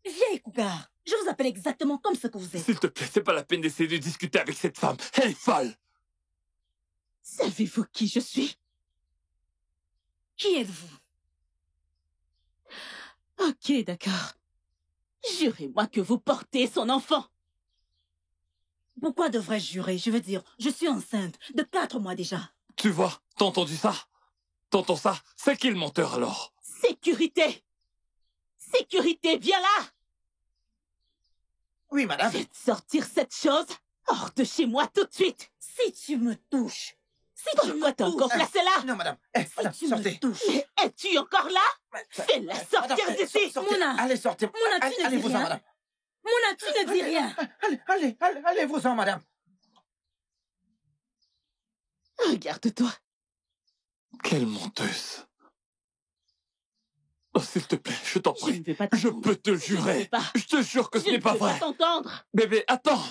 Vieille cougar. Je vous appelle exactement comme ce que vous êtes. S'il te plaît, c'est pas la peine d'essayer de discuter avec cette femme. Elle est folle. Savez-vous qui je suis? Qui êtes-vous? Ok, d'accord. Jurez-moi que vous portez son enfant. Pourquoi devrais-je jurer? Je veux dire, je suis enceinte de 4 mois déjà. Tu vois, t'as entendu ça? T'entends ça? C'est qui le menteur alors? Sécurité. Sécurité, viens là. Oui, madame. Faites sortir cette chose hors de chez moi tout de suite. Si tu me touches, si tu Pourquoi me t'es encore touches, placé là? Non, madame. si Madame, tu sortez. me touches. Mais es-tu encore là? Fais-la sortir Madame, d'ici. sortez. Mouna. Allez, sortez. Mouna, tu ne dis Allez-vous-en, rien. madame. Mouna, tu ne dis rien. Allez-vous-en, madame. Regarde-toi. Quelle menteuse. Oh, s'il te plaît, je t'en Je prie. ne vais pas Je peux te le Je ne jurer. veux pas. Je te jure que ce Je n'est ne pas veux vrai. pas t'entendre. Bébé, attends.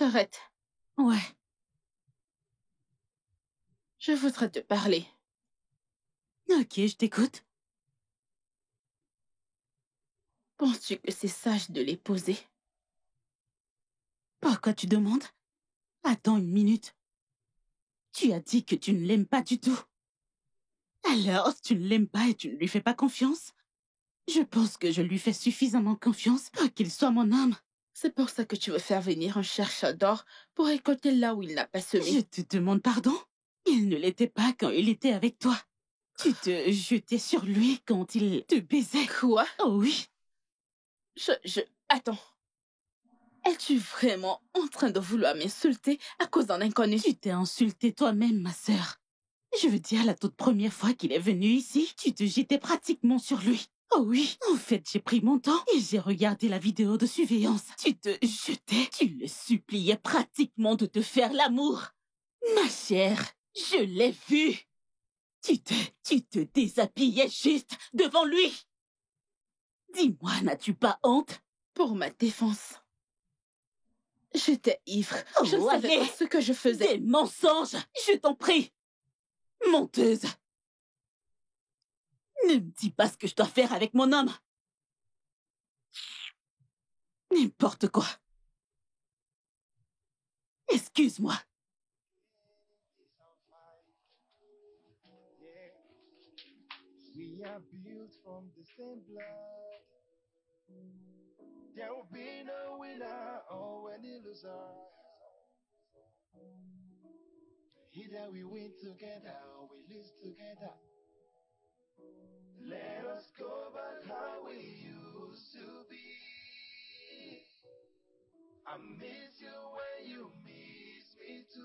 S'arrête. Ouais. Je voudrais te parler. Ok, je t'écoute. Penses-tu que c'est sage de les poser? Pourquoi tu demandes? Attends une minute. Tu as dit que tu ne l'aimes pas du tout. Alors, tu ne l'aimes pas et tu ne lui fais pas confiance? Je pense que je lui fais suffisamment confiance pour qu'il soit mon homme. C'est pour ça que tu veux faire venir un chercheur d'or pour récolter là où il n'a pas Je semé. te demande pardon? Il ne l'était pas quand il était avec toi. Tu te jetais sur lui quand il te baisait. Quoi? Oh oui. Attends. Es-tu vraiment en train de vouloir m'insulter à cause d'un inconnu? Tu t'es insulté toi-même, ma sœur. Je veux dire, la toute première fois qu'il est venu ici, tu te jetais pratiquement sur lui. Oh oui, en fait, j'ai pris mon temps et j'ai regardé la vidéo de surveillance. Tu te jetais, tu le suppliais pratiquement de te faire l'amour. Ma chère, je l'ai vu. Tu te déshabillais juste devant lui. Dis-moi, n'as-tu pas honte? Pour ma défense. J'étais ivre. Oh, Je ne savais allez. pas ce que je faisais. Des mensonges, je t'en prie. Menteuse. Ne me dis pas ce que je dois faire avec mon homme. N'importe quoi. Excuse-moi. We are built from the same blood. There will be no winner or any loser. Either we win together or we lose together. Let us go back how we used to be. I miss you when you miss me too.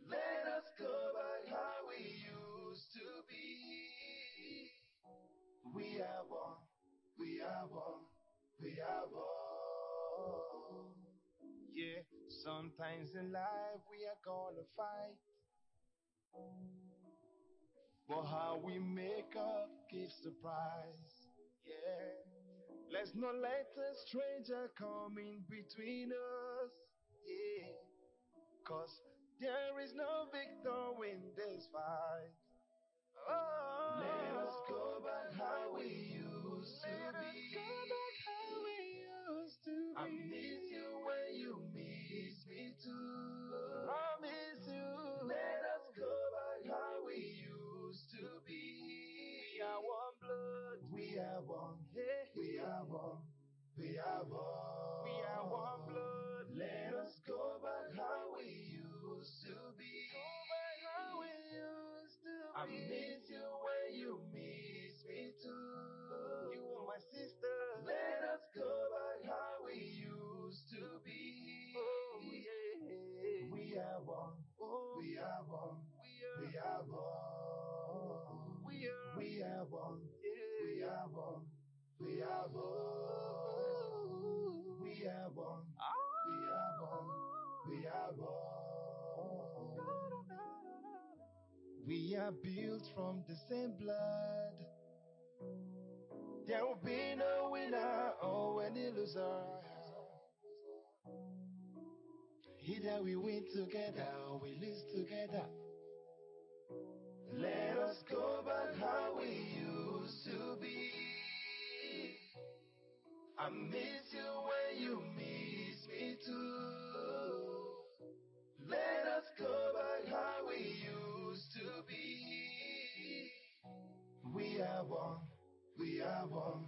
Let us go back how we used to be. We are one, we are one, we are one. Yeah, sometimes in life we are gonna fight. But how we make up gives surprise. Yeah, let's not let a stranger come in between us. Yeah, 'cause there is no victor in this fight. Oh, let us go back how we used to be. I miss you when you miss me too. I miss you. Let us go back how we used to be. We are one blood. We are one. Yeah. We are one. We are one. We are one blood. Let us go back how we used to be. Go back how we used to be. I miss you when you miss me too. You are my sister. Let us go back how we used to be. Oh yeah. We are one. Oh, we are one. We are one. We are one. Yeah. We are one. We are one. We are one. We are one. We are one. We are built from the same blood. There will be no winner or any loser. Either we win together or we lose together. Let us go back how we used to be. I miss you when you miss me too. Let us go back how we used to be. We are one, we are one,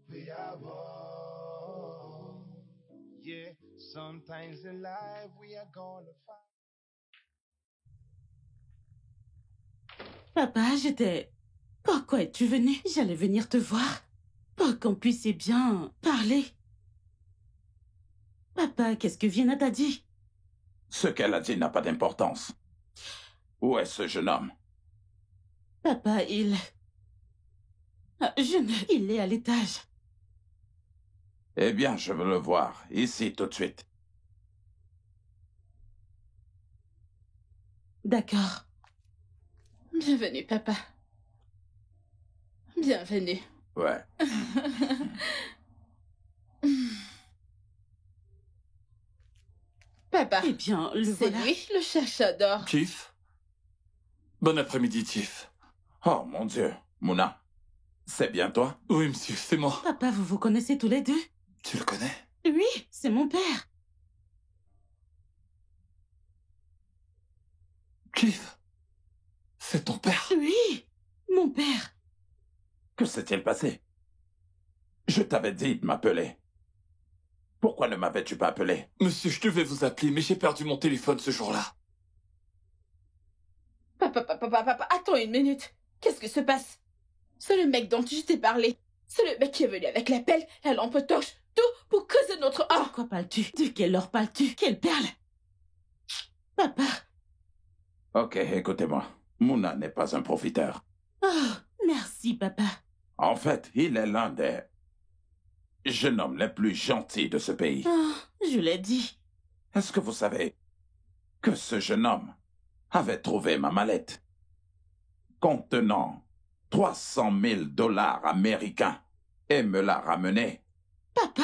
we are one. Yeah, sometimes in life we are gonna fight. Papa, j'étais... Pourquoi es-tu venu? J'allais venir te voir. Pour qu'on puisse bien parler. Papa, qu'est-ce que Vienna t'a dit? Ce qu'elle a dit n'a pas d'importance. Où est ce jeune homme? Papa, il est à l'étage. Eh bien, je veux le voir, ici, tout de suite. D'accord. Bienvenue, papa. Bienvenue. Ouais. Papa, Eh bien, le c'est voilà. lui, le chercheur d'or. Chief? Bon après-midi, Chief. Oh mon Dieu, Mouna, c'est bien toi? Oui, monsieur, c'est moi. Papa, vous vous connaissez tous les deux? Tu le connais? Oui, c'est mon père. Chief? C'est ton père? Oui, mon père. Que s'est-il passé? Je t'avais dit de m'appeler. Pourquoi ne m'avais-tu pas appelé? Monsieur, je devais vous appeler, mais j'ai perdu mon téléphone ce jour-là. Papa, attends une minute. Qu'est-ce qui se passe? C'est le mec dont je t'ai parlé. C'est le mec qui est venu avec la pelle, la lampe torche, tout pour causer notre or. De quoi parles-tu? De quelle or parles-tu? Quelle perle? Papa. Ok, écoutez-moi. Mouna n'est pas un profiteur. Oh, merci, papa. En fait, il est l'un des jeunes hommes les plus gentils de ce pays. Oh, je l'ai dit. Est-ce que vous savez que ce jeune homme avait trouvé ma mallette contenant 300 000 $ américains et me l'a ramené? Papa.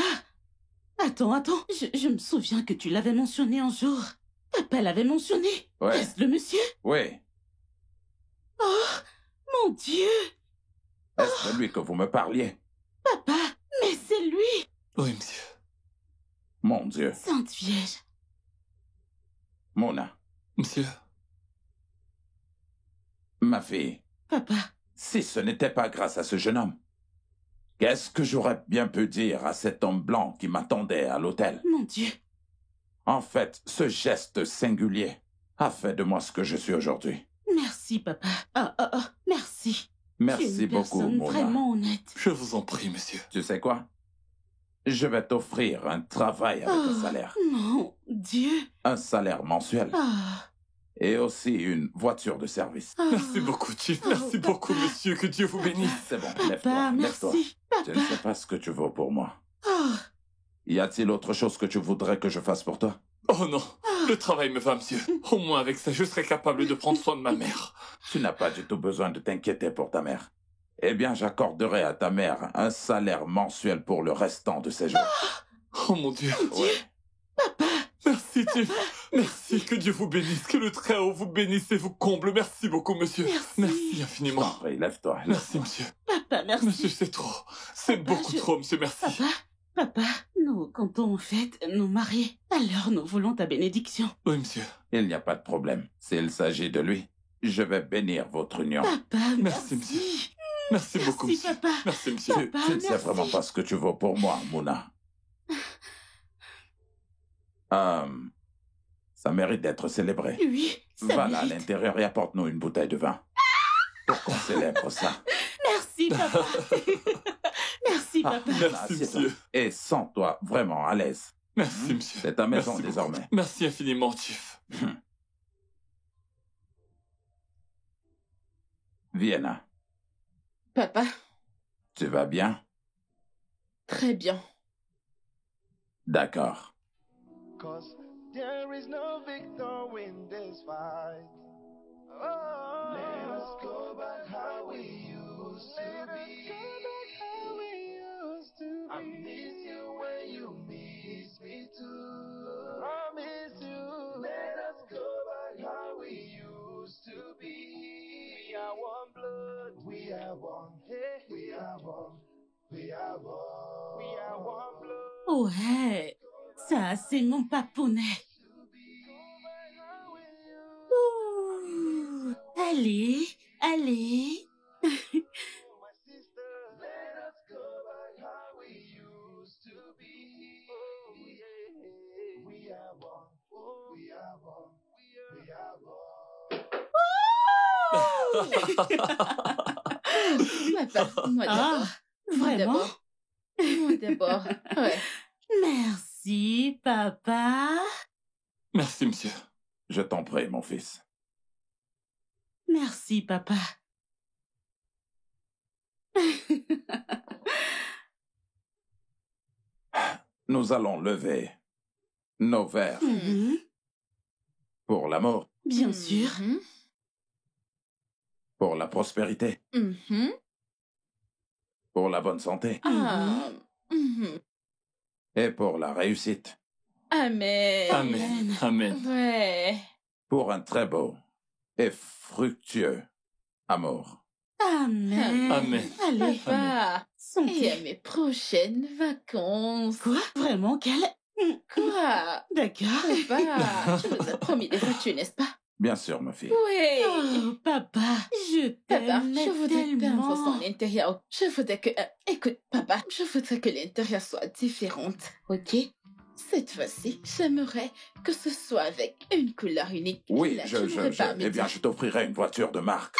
Attends. Je me souviens que tu l'avais mentionné un jour. Papa l'avait mentionné. Ouais. Est-ce le monsieur? Oui. Oh, mon Dieu. Est-ce de lui que vous me parliez? Papa, mais c'est lui. Oui, monsieur. Mon Dieu. Sainte Vierge. Mona, Monsieur? ma fille, Papa. si ce n'était pas grâce à ce jeune homme, qu'est-ce que j'aurais bien pu dire à cet homme blanc qui m'attendait à l'hôtel? Mon Dieu. En fait, ce geste singulier a fait de moi ce que je suis aujourd'hui. Merci, papa. Merci. Tu es Merci une beaucoup, personne Mona. vraiment honnête. Je vous en prie, monsieur. Tu sais quoi? Je vais t'offrir un travail avec un salaire. Mon Dieu. Un salaire mensuel. Ah. Et aussi une voiture de service. Merci beaucoup, Chief. Merci beaucoup, monsieur. Que Dieu vous bénisse. C'est bon, Papa, lève-toi, lève-toi. merci. Je ne sais pas ce que tu vaux pour moi. Oh, Y a-t-il autre chose que tu voudrais que je fasse pour toi? Oh non, le travail me va, monsieur. Au moins avec ça, je serai capable de prendre soin de ma mère. Tu n'as pas du tout besoin de t'inquiéter pour ta mère. Eh bien, j'accorderai à ta mère un salaire mensuel pour le restant de ses jours. Oh mon Dieu. Ouais. Merci, Chief. Merci, que Dieu vous bénisse. Que le Très-Haut vous bénisse et vous comble. Merci beaucoup, monsieur. Merci. Je infiniment. t'en prie, lève-toi. Merci, monsieur. papa, merci. Monsieur, c'est trop. C'est Papa, beaucoup je- trop, monsieur. Merci. Papa, nous comptons en fait nous marier. Alors nous voulons ta bénédiction. Oui, monsieur. Il n'y a pas de problème. S'il s'agit de lui, je vais bénir votre union. Papa, Merci, merci. monsieur. Merci beaucoup, Merci, monsieur. papa. Merci, monsieur. Tu ne sais merci. vraiment pas ce que tu vaux pour moi, Mouna. Ça mérite d'être célébré. Oui, ça Va là à mérite. l'intérieur et apporte-nous une bouteille de vin. Pour qu'on célèbre ça. Merci, papa. Merci, Ah, papa. Merci, assieds-toi. monsieur. Et sens-toi vraiment à l'aise. Merci, monsieur. C'est ta maison Merci beaucoup. désormais. Merci infiniment, Chief. Vienna, Papa, tu vas bien? très bien. D'accord. Cause there is no victor in this fight. Oh, let us go back how we used to be. I miss you when you miss me too. I miss you. Let us go back how we used to be. We are one blood. We are one. Hey, we are one. We are one. We are one blood. Ouais, ça c'est mon papounet. Ouh, allez, allez. My sister, let us go back how we used to be. Oh, yeah. We are one. Oh, we are one. We are one. Papa, moi d'abord. Ah, vraiment? Moi d'abord. Ouais. Merci, papa. Merci, monsieur. Je t'en prie, mon fils. Merci, papa. Nous allons lever nos verres Mhm, pour l'amour, bien sûr. Mhm. pour la prospérité, Mhm. pour la bonne santé Ah. Mhm. et pour la réussite. Amen. Amen. Amen. Ouais. Pour un très beau et fructueux amour. Amen. Amen. Allez, Papa. santé. Et à mes prochaines vacances. Quoi? Vraiment, quelle... Quoi? D'accord. Papa, tu nous as promis des voitures, n'est-ce pas? Bien sûr, ma fille. Oui. Oh, papa, je Papa, t'aime je voudrais peindre tellement. son intérieur. Je voudrais que... écoute, papa, je voudrais que l'intérieur soit différente, ok? Cette fois-ci, j'aimerais que ce soit avec une couleur unique. Oui, Là, tu n'aurais pas à me eh bien, dire. je t'offrirai une voiture de marque.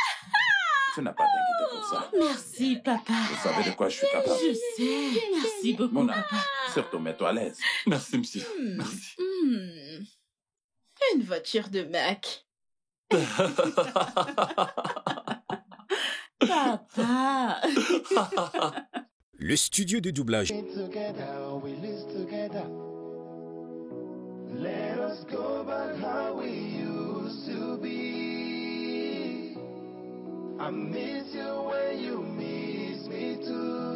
Tu n'as pas à t'inquiéter pour ça. Merci, papa. Vous savez de quoi je suis capable. Je sais. Merci beaucoup, Mona, papa. surtout mets-toi à l'aise. Merci, monsieur. Hmm, Merci. hmm. Une voiture de Mac. Papa. Le studio de doublage. Together, we live together. Let us go back how we used to be. I miss you when you miss me too.